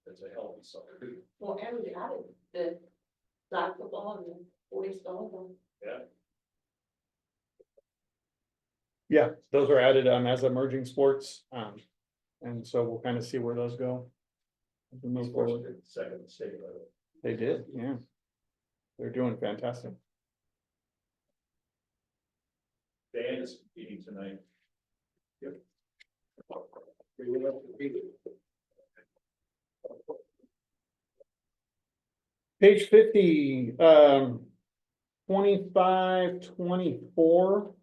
it's a healthy sign. Well, and we added the flag football and the boys volleyball. Yeah. Yeah, those are added as emerging sports. And so we'll kind of see where those go. As we move Sports forward. did second state level. They did, yeah. They're doing fantastic. Dan is competing tonight. Page 50, 25, 24.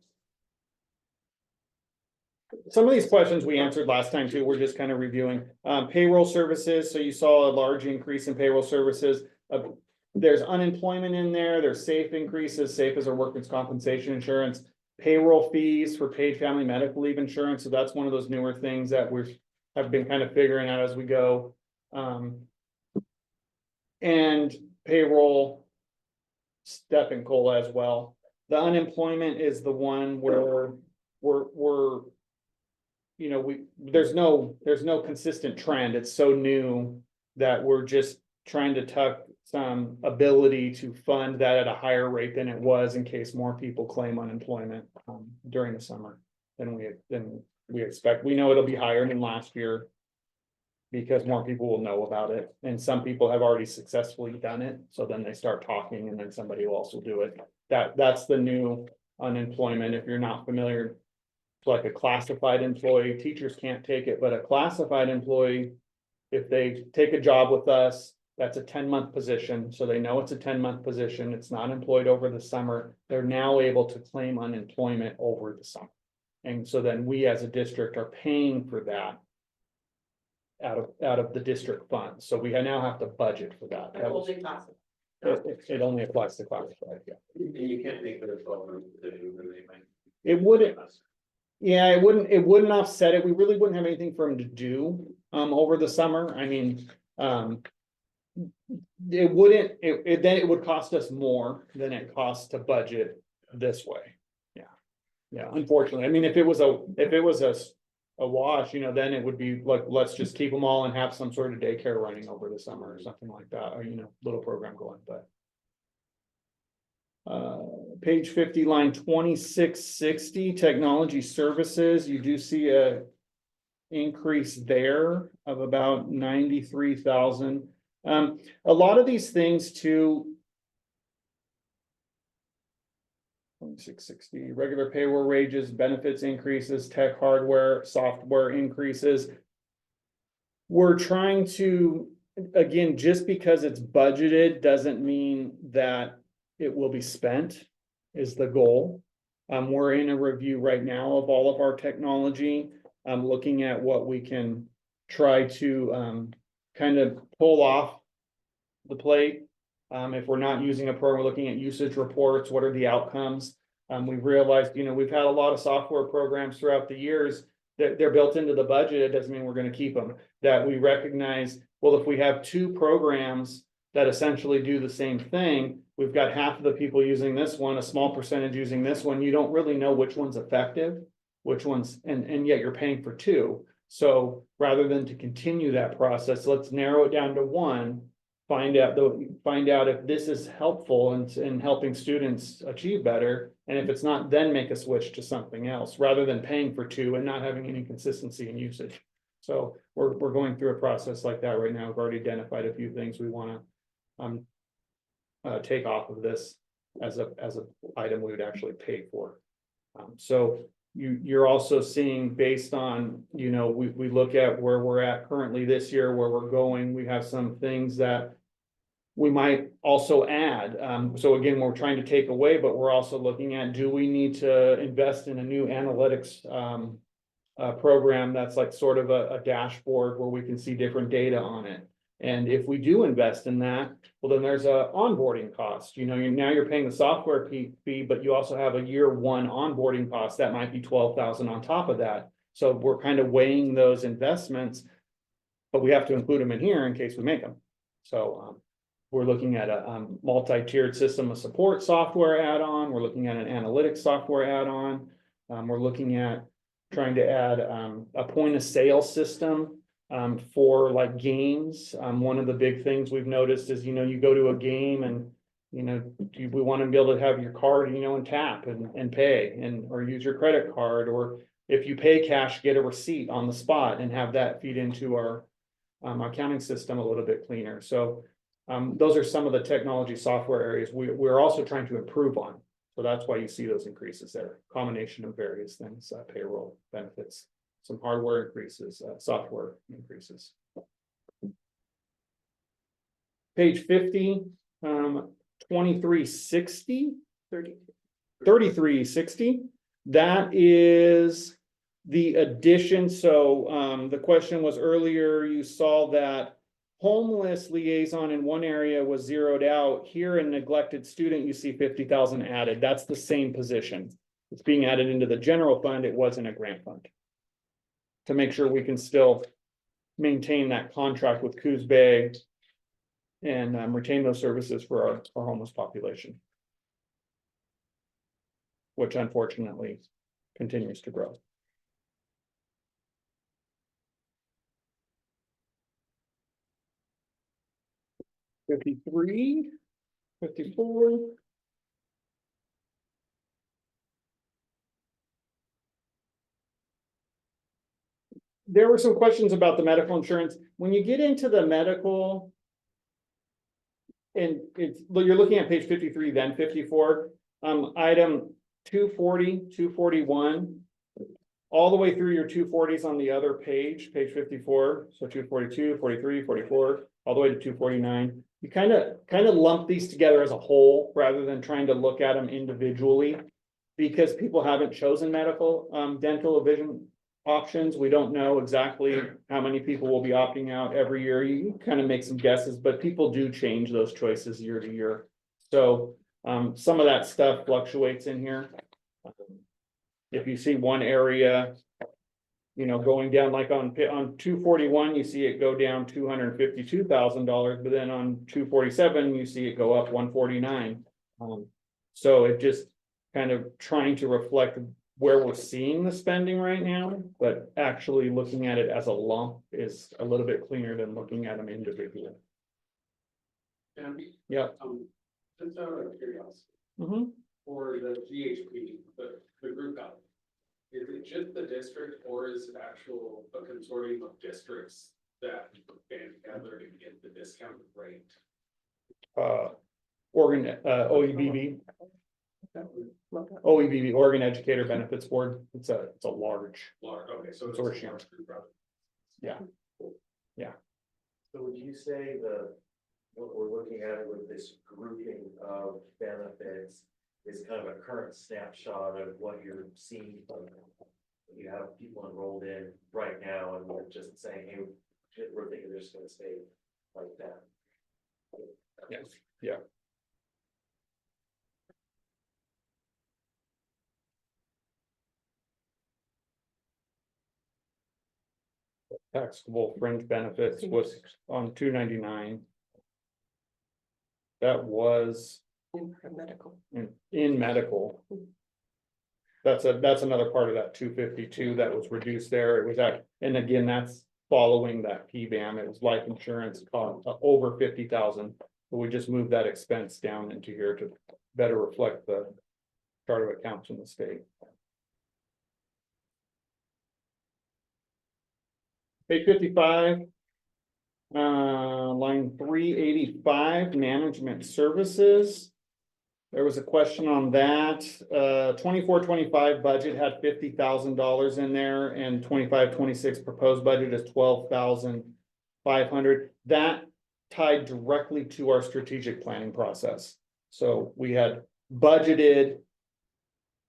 Some of these questions we answered last time too. We're just kind of reviewing payroll services. So you saw a large increase in payroll services. There's unemployment in there. There's safe increases. Safe as our workers' compensation insurance. Payroll fees for paid family medical leave insurance. So that's one of those newer things that have been kind of figuring out as we go. And payroll step and COLA as well. The unemployment is the one where we're there's no consistent trend. It's so new that we're just trying to tuck some ability to fund that at a higher rate than it was in case more people claim unemployment during the summer than we expect. We know it'll be higher than last year because more people will know about it. And some people have already successfully done it. So then they start talking and then somebody else will do it. That's the new unemployment. If you're not familiar, it's like a classified employee. Teachers can't take it, but a classified employee, if they take a job with us, that's a 10-month position. So they know it's a 10-month position. It's not employed over the summer. They're now able to claim unemployment over the summer. And so then we as a district are paying for that out of the district funds. So we now have to budget for that. It only applies to classified, yeah. And you can't make it a 12-month position, then they might. It wouldn't. Yeah, it wouldn't offset it. We really wouldn't have anything for them to do over the summer. I mean, it wouldn't, then it would cost us more than it costs to budget this way. Yeah, unfortunately. I mean, if it was a wash, then it would be like, let's just keep them all and have some sort of daycare running over the summer or something like that, or little program going, but. Page 50, line 2660, technology services, you do see a increase there of about 93,000. A lot of these things too. 2660, regular payroll wages, benefits increases, tech hardware, software increases. We're trying to, again, just because it's budgeted doesn't mean that it will be spent, is the goal. We're in a review right now of all of our technology. Looking at what we can try to kind of pull off the plate. If we're not using a program, we're looking at usage reports. What are the outcomes? We've realized, we've had a lot of software programs throughout the years that they're built into the budget. It doesn't mean we're going to keep them. That we recognize, well, if we have 2 programs that essentially do the same thing, we've got half of the people using this one, a small percentage using this one. You don't really know which one's effective, which one's, and yet you're paying for 2. So rather than to continue that process, let's narrow it down to 1 find out, if this is helpful in helping students achieve better. And if it's not, then make a switch to something else, rather than paying for two and not having any consistency in usage. So we're going through a process like that right now. We've already identified a few things we wanna take off of this as a item we would actually pay for. So you're also seeing, based on, you know, we look at where we're at currently this year, where we're going, we have some things that we might also add. So again, we're trying to take away, but we're also looking at, do we need to invest in a new analytics program that's like sort of a dashboard where we can see different data on it? And if we do invest in that, well, then there's a onboarding cost. You know, now you're paying the software fee, but you also have a year one onboarding cost that might be 12,000 on top of that. So we're kind of weighing those investments, but we have to include them in here in case we make them. So we're looking at a multi-tiered system of support software add-on. We're looking at an analytics software add-on. We're looking at trying to add a point of sale system for like games. One of the big things we've noticed is, you know, you go to a game and, you know, we want to be able to have your card, you know, and tap and pay or use your credit card, or if you pay cash, get a receipt on the spot and have that feed into our accounting system a little bit cleaner. So those are some of the technology software areas we're also trying to improve on. So that's why you see those increases there, combination of various things, payroll, benefits, some hardware increases, software increases. Page 50, 2360, 3360. That is the addition. So the question was earlier, you saw that homeless liaison in one area was zeroed out. Here in neglected student, you see 50,000 added. That's the same position. It's being added into the general fund. It wasn't a grant fund, to make sure we can still maintain that contract with Coos Bay and retain those services for our homeless population, which unfortunately continues to grow. $53, $54. There were some questions about the medical insurance. When you get into the medical, and you're looking at page 53, then 54, item 240, 241, all the way through your 240s on the other page 54. So 242, 43, 44, all the way to 249. You kind of lump these together as a whole rather than trying to look at them individually, because people haven't chosen medical, dental, or vision options. We don't know exactly how many people will be opting out every year. You can kind of make some guesses, but people do change those choices year to year. So some of that stuff fluctuates in here. If you see one area, you know, going down, like on 241, you see it go down $252,000, but then on 247, you see it go up 149. So it just kind of trying to reflect where we're seeing the spending right now, but actually looking at it as a lump is a little bit cleaner than looking at them individually. Yeah. Just out of curiosity, Mm-hmm. for the GHP, the group health, is it just the district, or is it actual a consortium of districts that band together to get the discounted rate? OEBB, Oregon Educator Benefits Board. It's a large. Okay, so it's Consortium. a large group, rather. So would you say what we're looking at with this grouping of benefits is kind of a current snapshot of what you're seeing? You have people enrolled in right now and we're just saying, hey, we're thinking they're just gonna stay like that. Yes, yeah. Taxable fringe benefits was on 299. That was In medical. in medical. That's another part of that 252 that was reduced there. It was that, and again, that's following that PBAM. It was life insurance cost over 50,000. But we just moved that expense down into here to better reflect the chart of accounts in the state. Page 55. Line 385, management services. There was a question on that. 24-25 budget had $50,000 in there, and 25-26 proposed budget is 12,500. That tied directly to our strategic planning process. So we had budgeted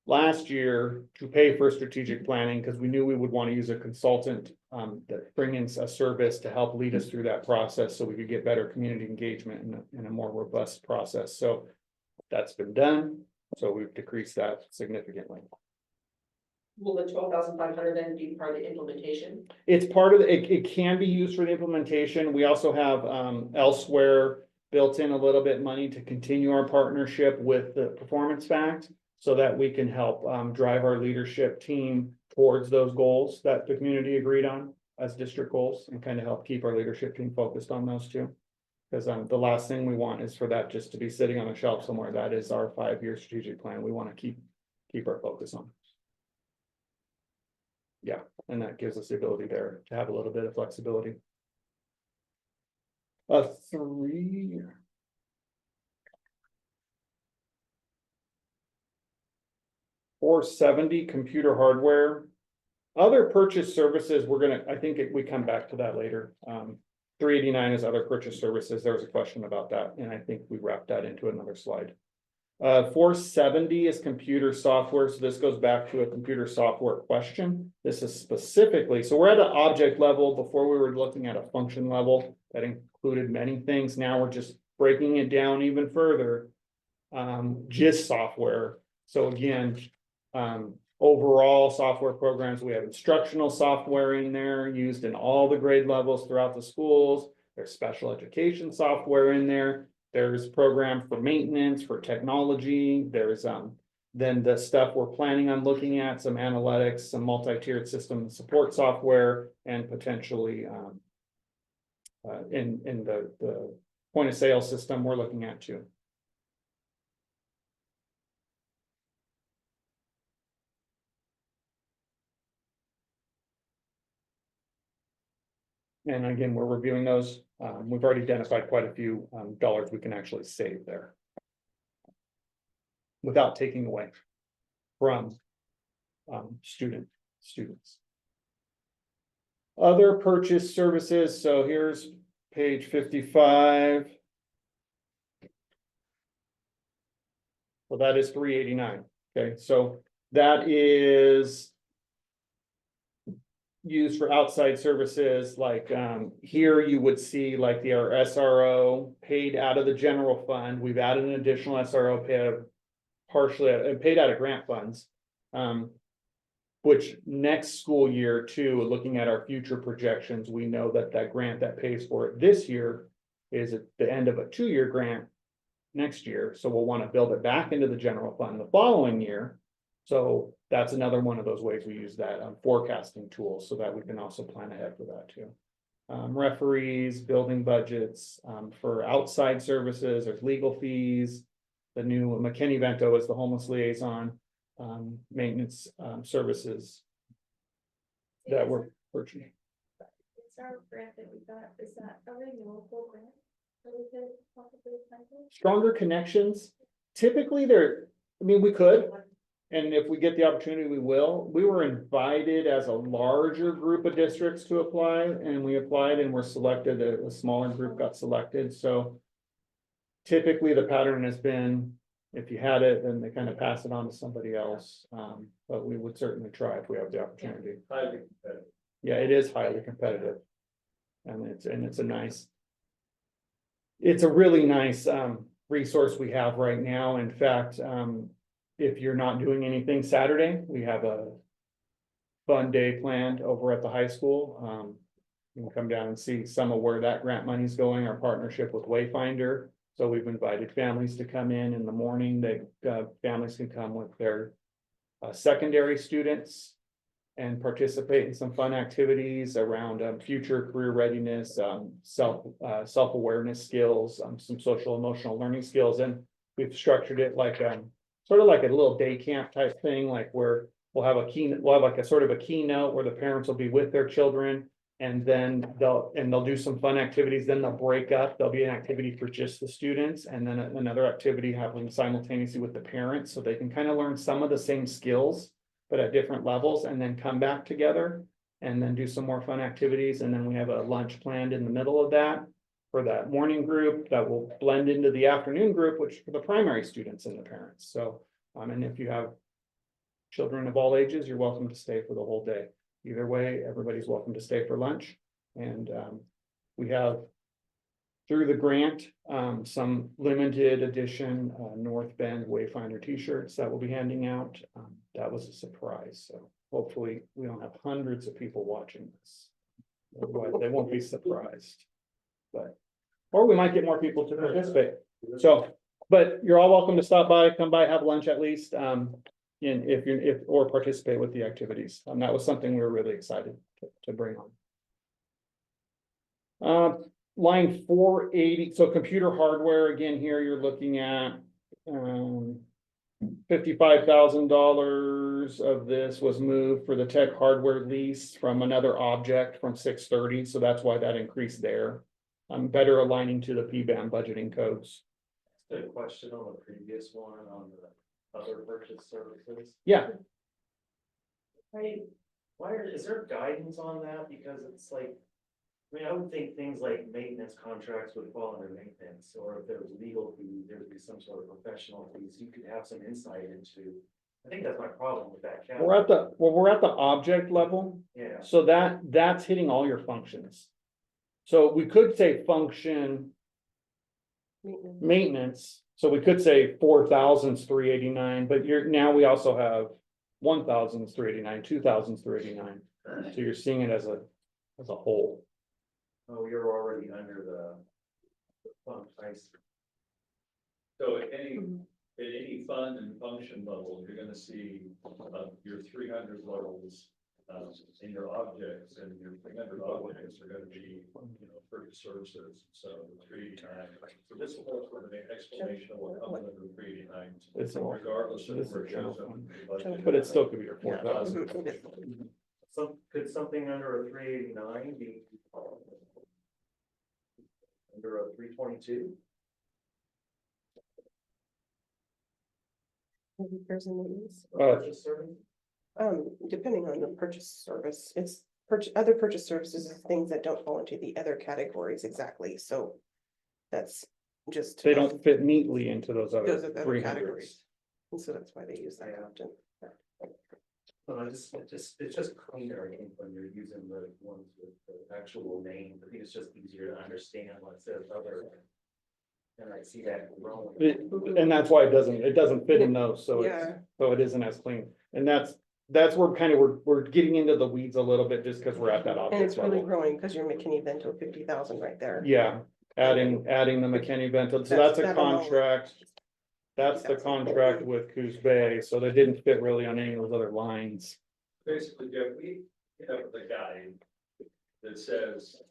last year to pay for strategic planning because we knew we would want to use a consultant that bring in a service to help lead us through that process so we could get better community engagement in a more robust process. So that's been done. So we've decreased that significantly. Will the 12,500 then be part of the implementation? It's part of it can be used for the implementation. We also have elsewhere built in a little bit money to continue our partnership with the Performance Fact so that we can help drive our leadership team towards those goals that the community agreed on as district goals and kind of help keep our leadership team focused on those two. Because the last thing we want is for that just to be sitting on a shelf somewhere. That is our 5-year strategic plan. We want to keep our focus on. Yeah, and that gives us the ability there to have a little bit of flexibility. 470 computer hardware. Other purchase services, I think we come back to that later. 389 is other purchase services. There was a question about that, and I think we wrapped that into another slide. 470 is computer software. So this goes back to a computer software question. This is specifically, so we're at an object level. Before we were looking at a function level that included many things. Now we're just breaking it down even further. Just software. So again, overall software programs, we have instructional software in there used in all the grade levels throughout the schools. There's special education software in there. There's program for maintenance, for technology. There's then the stuff we're planning on looking at, some analytics, some multi-tiered system support software, and potentially in the point of sale system we're looking at too. And again, we're reviewing those. We've already identified quite a few dollars we can actually save there without taking away from students. Other purchase services. So here's page 55. Well, that is 389. Okay, so that is used for outside services. Like here you would see like our SRO paid out of the general fund. We've added an additional SRO paid out of grant funds, which next school year too, looking at our future projections, we know that grant that pays for it this year is at the end of a 2-year grant next year. So we'll want to build it back into the general fund the following year. So that's another one of those ways we use that forecasting tool so that we can also plan ahead for that too. Referees, building budgets for outside services, there's legal fees. The new McKinney Vento is the homeless liaison, maintenance services that we're purchasing. Is our grant that we got, is that a renewable grant? That we could possibly apply for? Stronger connections. Typically we could. And if we get the opportunity, we will. We were invited as a larger group of districts to apply, and we applied and were selected. A smaller group got selected. So typically the pattern has been, if you had it, then they kind of pass it on to somebody else. But we would certainly try if we have the opportunity. Highly competitive. Yeah, it is highly competitive. And it's a really nice resource we have right now. In fact, if you're not doing anything Saturday, we have a fun day planned over at the high school. You can come down and see some of where that grant money is going, our partnership with Wayfinder. So we've invited families to come in the morning. Families can come with their secondary students and participate in some fun activities around future career readiness, self-awareness skills, some social emotional learning skills. And we've structured it like sort of like a little day camp type thing, like where we'll have like a sort of a keynote where the parents will be with their children. And then they'll do some fun activities, then they'll break up, there'll be an activity for just the students, and then another activity happening simultaneously with the parents, so they can kind of learn some of the same skills, but at different levels, and then come back together, and then do some more fun activities, and then we have a lunch planned in the middle of that for that morning group that will blend into the afternoon group, which for the primary students and the parents. So, and if you have children of all ages, you're welcome to stay for the whole day. Either way, everybody's welcome to stay for lunch. And we have, through the grant, some limited edition North Bend Wayfinder t-shirts that we'll be handing out. That was a surprise, so hopefully we don't have hundreds of people watching this. Otherwise, they won't be surprised. But, or we might get more people to participate. So, but you're all welcome to stop by, come by, have lunch at least. Or participate with the activities. That was something we were really excited to bring on. Line 480, so computer hardware, again, here you're looking at $55,000 of this was moved for the tech hardware lease from another object from 630, so that's why that increased there. Better aligning to the PBAM budgeting codes. The question on the previous one on the other purchase services. Yeah, Right, is there guidance on that? Because it's like, I mean, I would think things like maintenance contracts would fall under maintenance, or if there was legal fees, there would be some sort of professional fees, you could have some insight into. I think that's my problem with that. we're at the object level. Yeah, So that's hitting all your functions. So we could say function maintenance, so we could say 4,389, but now we also have 1,389, 2,389. So you're seeing it as a whole. oh, you're already under the fund price. So at any fund and function level, you're gonna see, your 300 levels, in your objects, and your 300 objects are gonna be, purchase services, so 389. So this is more sort of an explanation of what comes under 389. It's Regardless of this is where it shows up. general in the budget. But it still could be your 4,000. Could something under a 389 be? Under a 322? Repairs and maintenance. Purchase service? Depending on the purchase service, it's other purchase services is things that don't fall into the other categories exactly, so. That's just. They don't fit neatly into those Those other are the other 300s. categories. And so that's why they use that often. Well, it's just cleaner, I think, when you're using the ones with the actual name. I think it's just easier to understand what it says other. And I see that growing. And that's why it doesn't fit in those, so Yeah. it isn't as clean. And that's where we're getting into the weeds a little bit, just because we're at that And object it's really level. growing because you're McKinney-Vento 50,000 right there. Yeah, adding the McKinney-Vento, so that's a that alone. contract. That's the contract with Coos Bay, so they didn't fit really on any of those other lines. Basically, Jeff, we have the guide that says,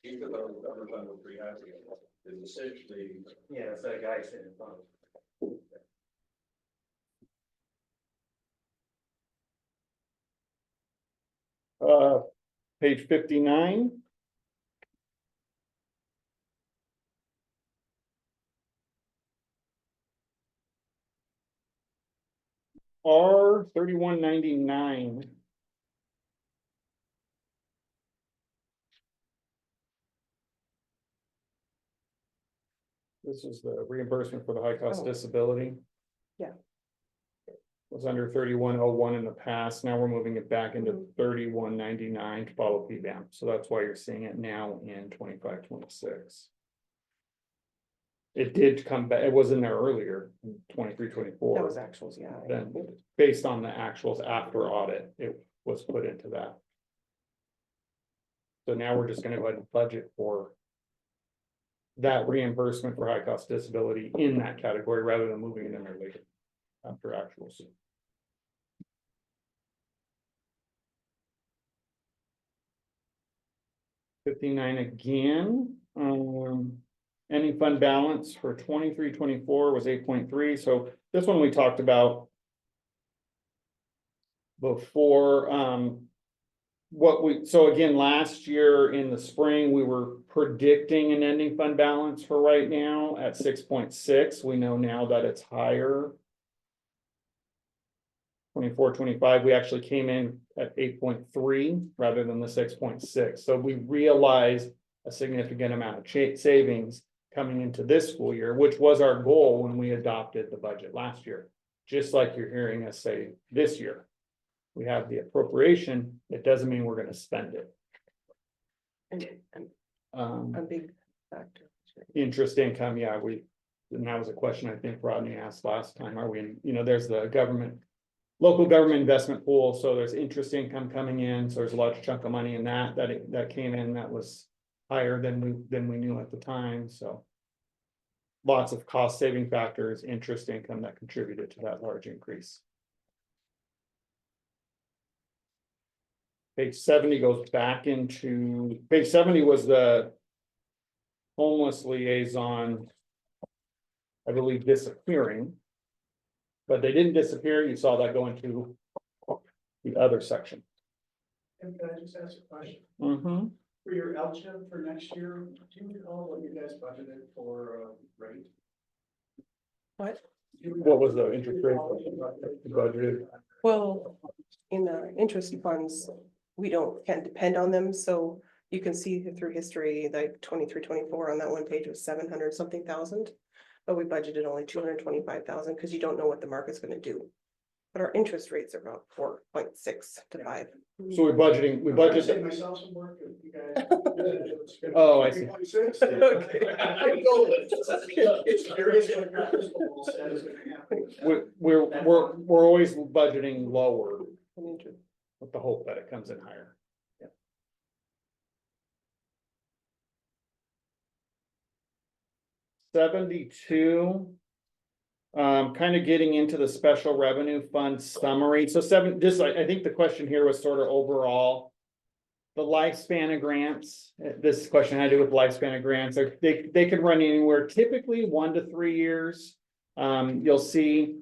each of those numbers under 300 is essentially. Yeah, it's that guy sitting in front of. Page 59. R 3199. This is the reimbursement for the high cost Oh. disability. Yeah. Was under 3101 in the past. Now we're moving it back into Mhm. 3199 to follow PBAM. So that's why you're seeing it now in 25-26. It did come back, it was in there earlier, in 23-24. That was actuals, yeah. Then, based on the actuals after audit, it was put into that. So now we're just gonna go ahead and budget for that reimbursement for high cost disability in that category rather than moving it in there later after actuals. 59 again, ending fund balance for 23-24 was 8.3, so this one we talked about. Before, so again, last year in the spring, we were predicting an ending fund balance for right now at 6.6, we know now that it's higher. 24-25, we actually came in at 8.3 rather than the 6.6. So we realized a significant amount of savings coming into this school year, which was our goal when we adopted the budget last year. Just like you're hearing us say this year. We have the appropriation, it doesn't mean we're gonna spend it. And Um, a big factor. interest income, yeah, and that was a question I think Rodney asked last time, are we, there's the local government investment pool, so there's interest income coming in, so there's a large chunk of money in that came in, that was higher than we knew at the time, so. Lots of cost saving factors, interest income that contributed to that large increase. Page 70 goes back into, page 70 was the homeless liaison, I believe, disappearing. But they didn't disappear, you saw that go into the other section. And can I just ask a question? Mm-hmm. For your LCHIP for next year, do you recall what you guys budgeted for rate? What? What was the interest rate budgeted? Well, in the interest funds, we can't depend on them, so you can see through history, like 23-24 on that one page was 700 something thousand. But we budgeted only 225,000 because you don't know what the market's gonna do. But our interest rates are about 4.6 to 5. So we I'm trying to budgeted, save myself some work, if you guys. Oh, I see. 3.6. Okay. It's curious what your crystal ball says is gonna happen. we're always budgeting lower with the hope that it comes in higher. 72. Kind of getting into the special revenue fund summary. So I think the question here was sort of overall. The lifespan of grants, this question had to do with lifespan of grants. They can run anywhere, typically 1 to 3 years. You'll see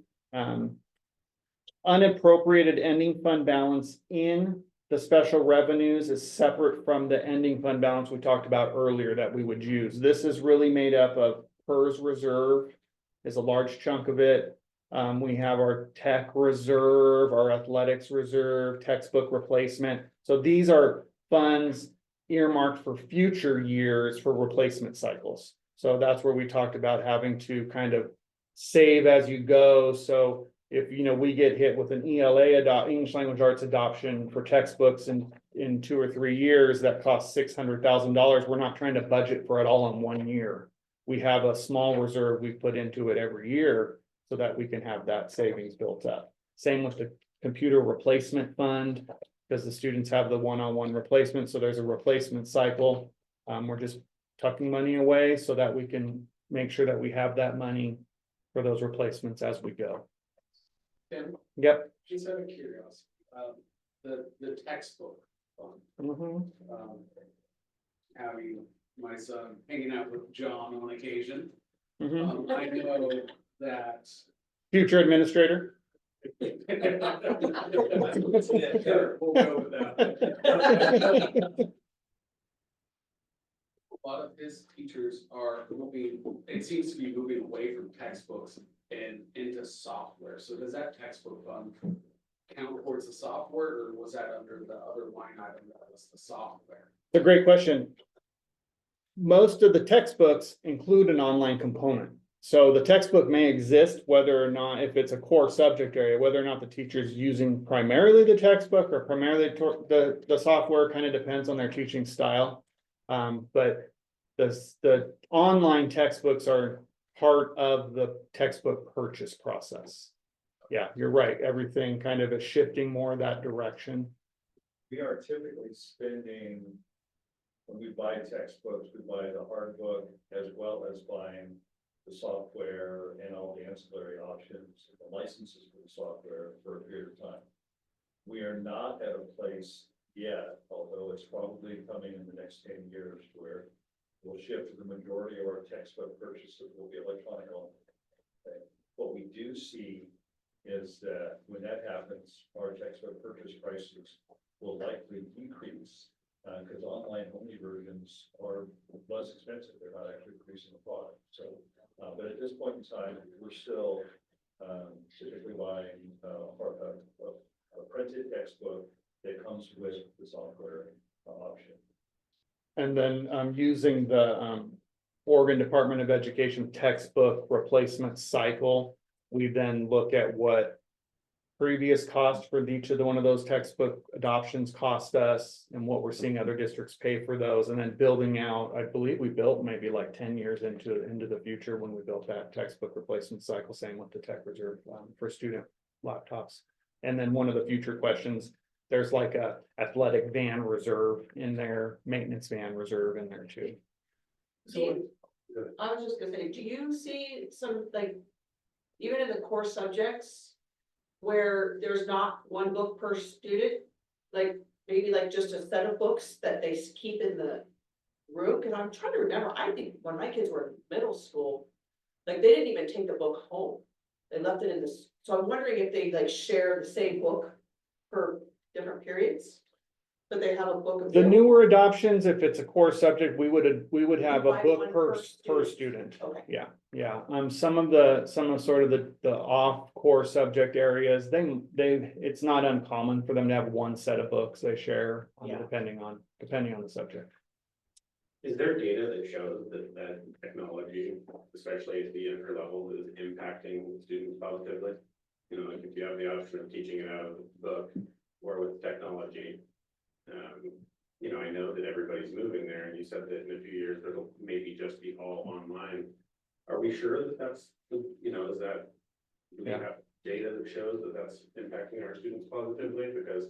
unappropriated ending fund balance in the special revenues is separate from the ending fund balance we talked about earlier that we would use. This is really made up of PERS reserve is a large chunk of it. We have our tech reserve, our athletics reserve, textbook replacement. So these are funds earmarked for future years for replacement cycles. So that's where we talked about having to kind of save as you go. So if we get hit with an ELA English language arts adoption for textbooks in 2 or 3 years that costs $600,000, we're not trying to budget for it all in 1 year. We have a small reserve we put into it every year so that we can have that savings built up. Same with the computer replacement fund, because the students have the one-on-one replacement, so there's a replacement cycle. We're just tucking money away so that we can make sure that we have that money for those replacements as we go. Tim, Yep. just out of curiosity, the textbook fund, Mhm. having my son hanging out with John on occasion. Mhm. I know that. Future administrator. Sure, we'll go with that. A lot of his teachers are moving, it seems to be moving away from textbooks and into software. So does that textbook fund count towards the software, or was that under the other line item that was the software? It's a great question. Most of the textbooks include an online component. So the textbook may exist whether or not, if it's a core subject area, whether or not the teacher's using primarily the textbook or primarily the software, kind of depends on their teaching style. But the online textbooks are part of the textbook purchase process. Yeah, you're right. Everything kind of is shifting more that direction. We are typically spending, when we buy textbooks, we buy the hard book as well as buying the software and all the ancillary options, the licenses for the software for a period of time. We are not at a place yet, although it's probably coming in the next 10 years where we'll shift to the majority of our textbook purchases will be electronic only. Okay. What we do see is that when that happens, our textbook purchase prices will likely decrease. Because online only versions are less expensive, they're not actually increasing the product, so, but at this point in time, we're still typically buying a printed textbook that comes with the software option. And then using the Oregon Department of Education textbook replacement cycle, we then look at what previous cost for each of the one of those textbook adoptions cost us and what we're seeing other districts pay for those, and then building out, I believe we built maybe like 10 years into the future when we built that textbook replacement cycle, same with the tech reserve for student laptops. And then one of the future questions, there's like a athletic van reserve in there, maintenance van reserve in there too. I was just gonna say, do you see some, like, even in the core subjects, where there's not one book per student, like maybe like just a set of books that they keep in the room? Cause I'm trying to remember, I think when my kids were in middle school, like they didn't even take the book home. They left it in this, so I'm wondering if they like share the same book for different periods. But they have a book of. The newer adoptions, if it's a core subject, we would have a buy book one per student. Okay. Yeah, some of sort of the off core subject areas, it's not uncommon for them to have one set of books they share, Yeah. depending on the subject. Is there data that shows that technology, especially at the entry level, is impacting students positively? You know, like if you have the option of teaching it out of the book or with technology. You know, I know that everybody's moving there, and you said that in a few years, it'll maybe just be all online. Are we sure that that's, you know, is that, do we have data that shows that that's impacting our students positively? Because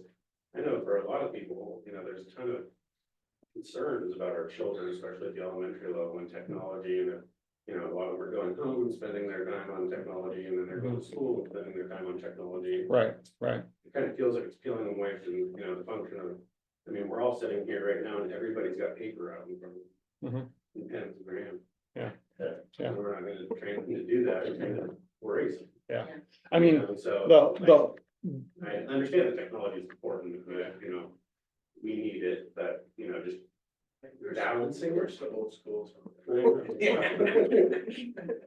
I know for a lot of people, you know, there's a ton of concerns about our children, especially at the elementary level and technology, and you know, a lot of them are going home and spending their time on technology, and then they're going to school and spending their time on technology. Right. It kind of feels like it's peeling them away from, you know, the function of, I mean, we're all sitting here right now and everybody's got paper out in front of them. And pens in their hand. Yeah. And we're not gonna train them to do that, we're trying to erase them. I mean, You know, so. I understand that technology is important, but, you know, we need it, but, you know, just balancing. We're still old school. Well,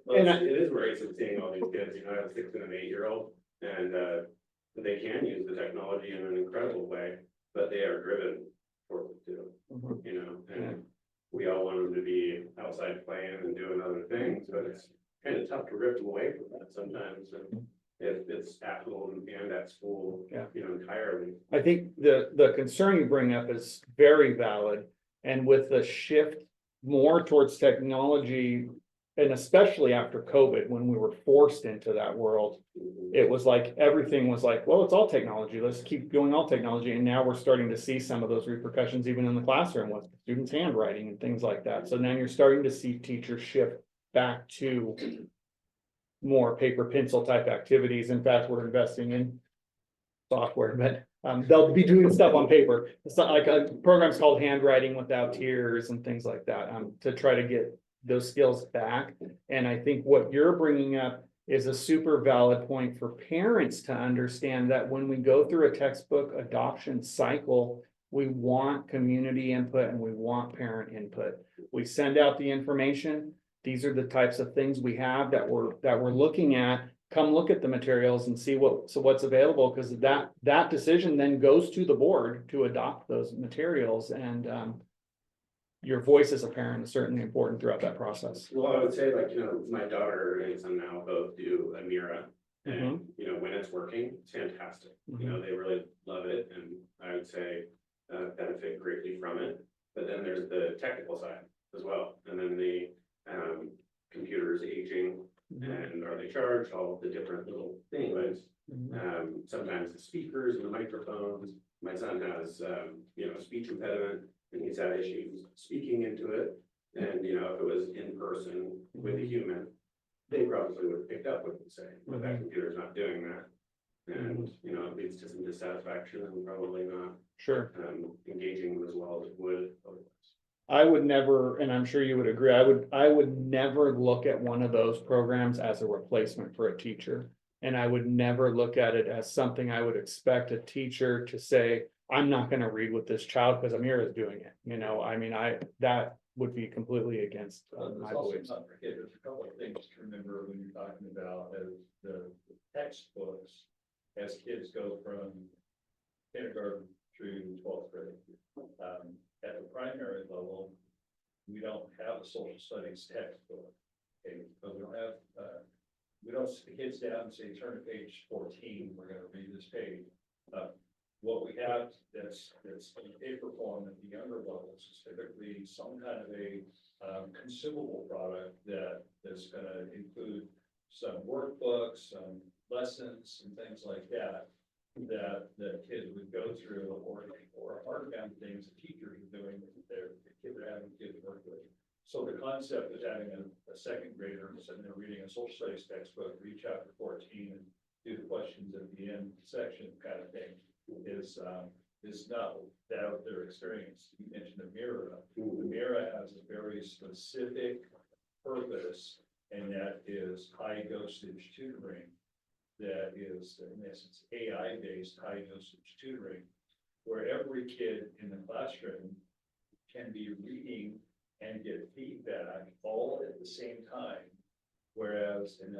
it is worrisome seeing all these kids, you know, I have a 6 and an 8-year-old, and they can use the technology in an incredible way, but they are driven for it too, you know, and we all want them to be outside playing and doing other things, but it's kind of tough to rip them away from that sometimes, and if it's at home and at school, you know, entirely. I think the concern you bring up is very valid, and with the shift more towards technology, and especially after COVID, when we were forced into that world, it was like everything was like, well, it's all technology. Let's keep going all technology. And now we're starting to see some of those repercussions even in the classroom with students' handwriting and things like that. So now you're starting to see teachers shift back to more paper pencil type activities. In fact, we're investing in software, but they'll be doing stuff on paper. It's not like a program's called Handwriting Without Tears and things like that, to try to get those skills back. And I think what you're bringing up is a super valid point for parents to understand, that when we go through a textbook adoption cycle, we want community input and we want parent input. We send out the information. These are the types of things we have that we're looking at. Come look at the materials and see what's available, because that decision then goes to the board to adopt those materials, and your voice as a parent is certainly important throughout that process. Well, I would say, like, you know, my daughter and son now both do Amira, and you know, when it's working, it's fantastic. You know, they really love it, and I would say benefit greatly from it. But then there's the technical side as well, and then the computers aging, and are they charged, all of the different little things. Sometimes the speakers and the microphones. My son has you know, speech impediment, and he's had issues speaking into it. And you know, if it was in person with a human, they probably would have picked up what he's saying, but that computer's not doing that. And, you know, it leads to some dissatisfaction and probably not, Sure. engaging them as well as it would otherwise. I would never, and I'm sure you would agree, I would never look at one of those programs as a replacement for a teacher. And I would never look at it as something I would expect a teacher to say, I'm not gonna read with this child because Amira is doing it, you know, I mean, that would be completely against There's my also beliefs. not forget, there's a couple of things to remember when you're talking about as the textbooks. As kids go from kindergarten through 12th grade. At the primary level, we don't have a social studies textbook. Okay, but we don't have, we don't sit the kids down and say, turn to page 14, we're gonna read this page. What we have that's in paper form at the younger levels is typically some kind of a consumable product that's gonna include some workbooks, some lessons and things like that. That kids would go through or hardbound things the teachers are doing, the kids are having kids work with. So the concept of having a second grader sitting there reading a social studies textbook, read chapter 14 and do the questions at the end section kind of thing is not without their experience. You mentioned the mirror. The mirror has a very specific purpose, and that is high dosage tutoring. That is, in essence, AI-based high dosage tutoring, where every kid in the classroom can be reading and get feedback all at the same time. Whereas, and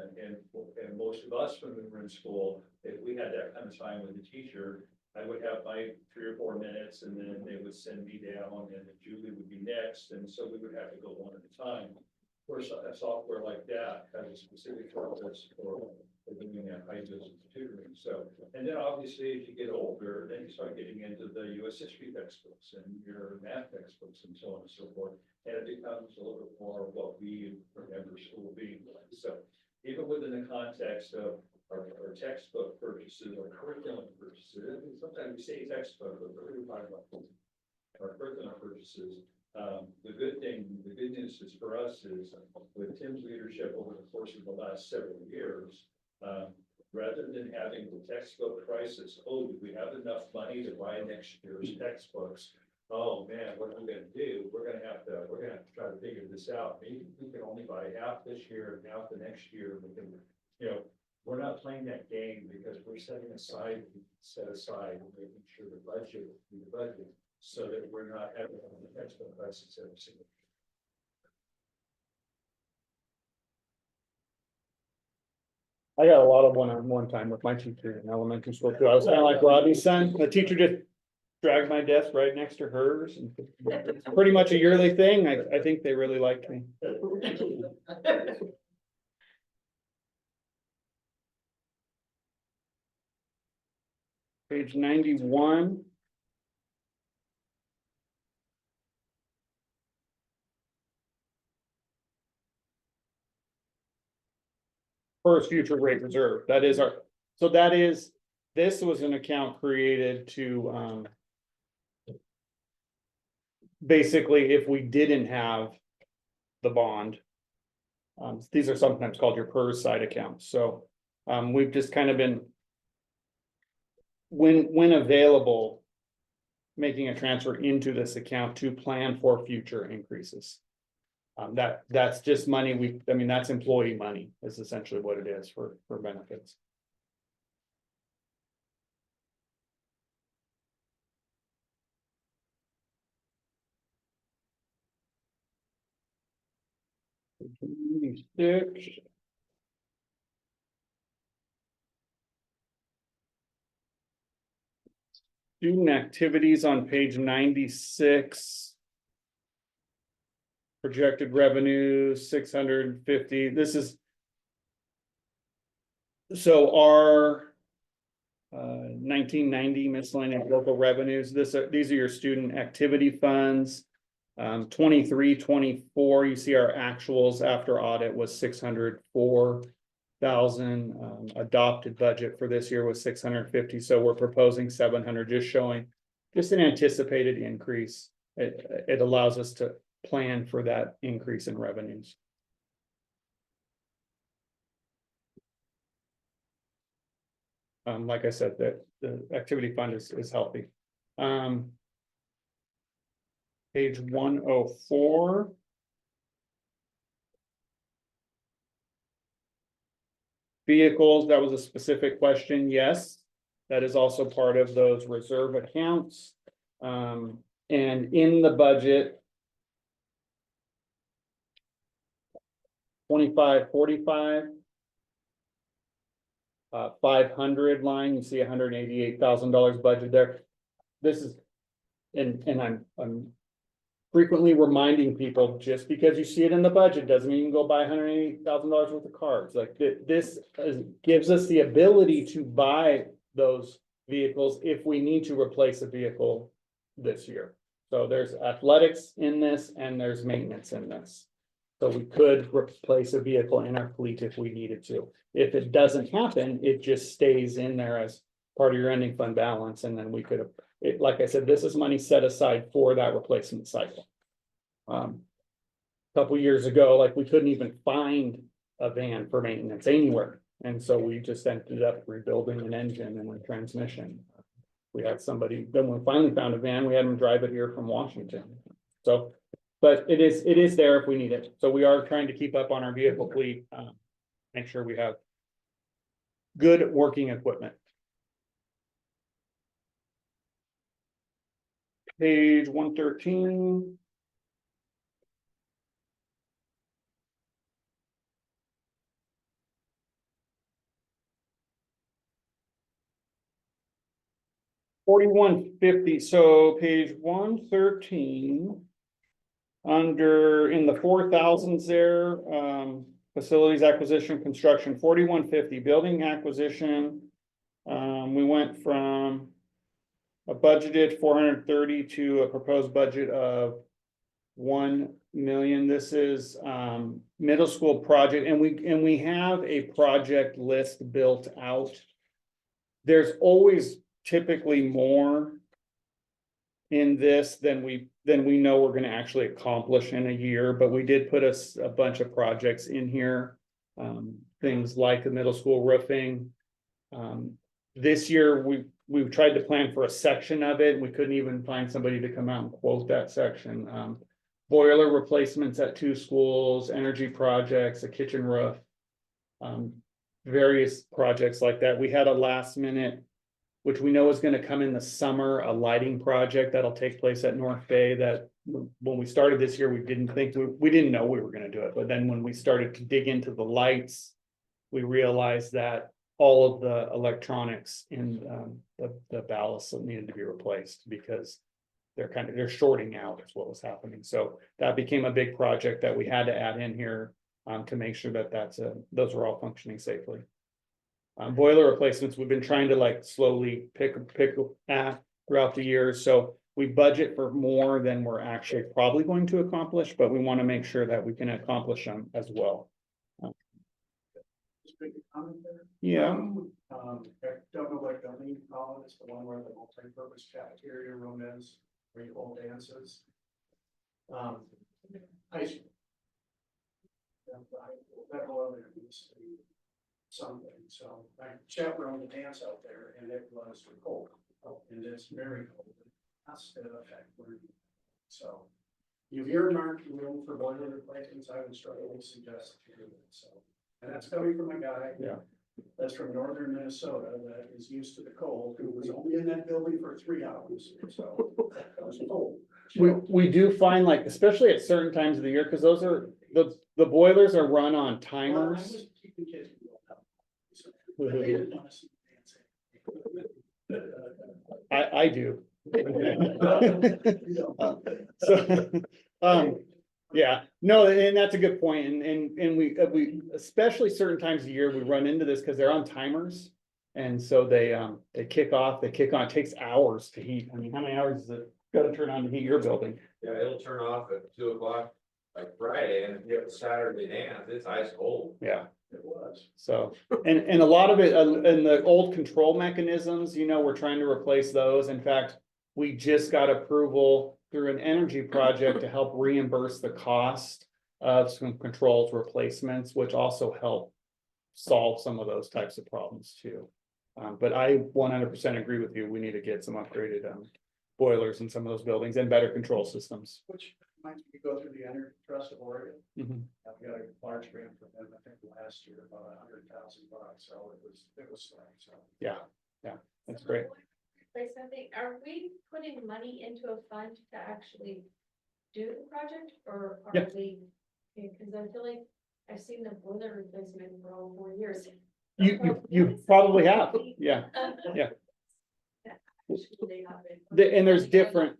most of us when we were in school, if we had that kind of time with the teacher, I would have my 3 or 4 minutes, and then they would send me down, and then Julie would be next, and so we would have to go one at a time. Of course, a software like that has a specific purpose for doing that high dosage tutoring. So, and then obviously as you get older, then you start getting into the U.S. history textbooks and your math textbooks and so on and so forth. And it becomes a little bit more of what we remember school being like. So even within the context of our textbook purchases or curriculum purchases, and sometimes we say textbook, but we're really talking about our curriculum purchases. The good news is for us is with Tim's leadership over the course of the last several years, rather than having the textbook crisis, oh, do we have enough money to buy next year's textbooks? Oh man, what are we gonna do? We're gonna have to try to figure this out. Maybe we can only buy half this year and half the next year. We can, you know, we're not playing that game because we're set aside and making sure the budget, so that we're not having the textbook crisis every single. I got a lot of one-on-one time with my teacher in elementary school too. I was kind of like Rodney's son. The teacher just dragged my desk right next to hers, and it's pretty much a yearly thing. I think they really liked me. Page 91. First future rate reserve, that is this was an account created to, basically, if we didn't have the bond. These are sometimes called your PERS side accounts, so, we've just kind of been. When available, making a transfer into this account to plan for future increases. That's just money that's employee money is essentially what it is for benefits. Student activities on page 96. Projected revenue 650. This is. So our 1990 miscellaneous local revenues. These are your student activity funds. 23-24. You see our actuals after audit was 604,000. Adopted budget for this year was 650. So we're proposing 700, just showing just an anticipated increase. It allows us to plan for that increase in revenues. like I said, that the activity fund is healthy. Page 104. Vehicles, that was a specific question, yes. That is also part of those reserve accounts. And in the budget. 2545. 500 line, you see $188,000 budget there. This is, and I'm frequently reminding people, just because you see it in the budget doesn't mean you can go buy $180,000 worth of cars. Like this gives us the ability to buy those vehicles if we need to replace a vehicle this year. So there's athletics in this and there's maintenance in this. So we could replace a vehicle in our fleet if we needed to. If it doesn't happen, it just stays in there as part of your ending fund balance, and then we could, like I said, this is money set aside for that replacement cycle. Couple years ago, like we couldn't even find a van for maintenance anywhere, and so we just ended up rebuilding an engine and a transmission. We had somebody, then we finally found a van, we had them drive it here from Washington. So, but it is there if we need it. So we are trying to keep up on our vehicle fleet, make sure we have good working equipment. Page 113. $4150, so page 113. Under in the 4,000s there, facilities acquisition, construction, 4150, building acquisition. We went from a budgeted 430 to a proposed budget of 1 million. This is middle school project, and we have a project list built out. There's always typically more in this than we know we're going to actually accomplish in a year, but we did put a bunch of projects in here. Things like the middle school roofing. This year we tried to plan for a section of it. We couldn't even find somebody to come out and quote that section. Boiler replacements at 2 schools, energy projects, a kitchen roof, various projects like that. We had a last minute, which we know is going to come in the summer, a lighting project that'll take place at North Bay. That when we started this year, we didn't think we didn't know we were going to do it. But then when we started to dig into the lights, we realized that all of the electronics in the ballast needed to be replaced because they're shorting out is what was happening. So that became a big project that we had to add in here to make sure that those are all functioning safely. Boiler replacements, we've been trying to like slowly pick at throughout the years. So we budget for more than we're actually probably going to accomplish, but we want to make sure that we can accomplish them as well. Just make a comment there. Yeah. I don't know what building you call it. It's the one where the multi-purpose cafeteria room is, where you hold dances. High school. That whole other needs to be something. So I chaperoned the dance out there, and it was cold, and it's very cold. That's the effect we're. So you've earmarked room for boiler replacements. I would strongly suggest to do it. So, and that's coming from a guy. Yeah. That's from northern Minnesota that is used to the cold, who was only in that building for 3 hours. So that was cold. We do find, like, especially at certain times of the year, because those are the boilers are run on Well, I timers. was keeping kids real healthy. So they didn't want to see dancing. I do. You know. So, yeah, no, and that's a good point. And we especially certain times of year, we run into this because they're on timers. And so they kick off, it takes hours to heat. I mean, how many hours is it got to turn on to heat your building? Yeah, it'll turn off at 2 o'clock, like Friday, and if you have a Saturday dance, it's ice cold. Yeah. It was. So, and a lot of it, and the old control mechanisms, we're trying to replace those. In fact, we just got approval through an energy project to help reimburse the cost of some controls replacements, which also help solve some of those types of problems too. But I 100% agree with you. We need to get some upgraded, boilers in some of those buildings and better control systems. Which might you go through the Energy Trust of Oregon. Mhm. We got a large grant from them, I think last year, about $100,000, so it was slow, so. Yeah, that's great. Say something, are we putting money into a fund to actually do the project or Yeah. are we? Because I feel like I've seen the boiler replacement for all 4 years. You probably have, yeah. Yeah. Actually happen. And there's different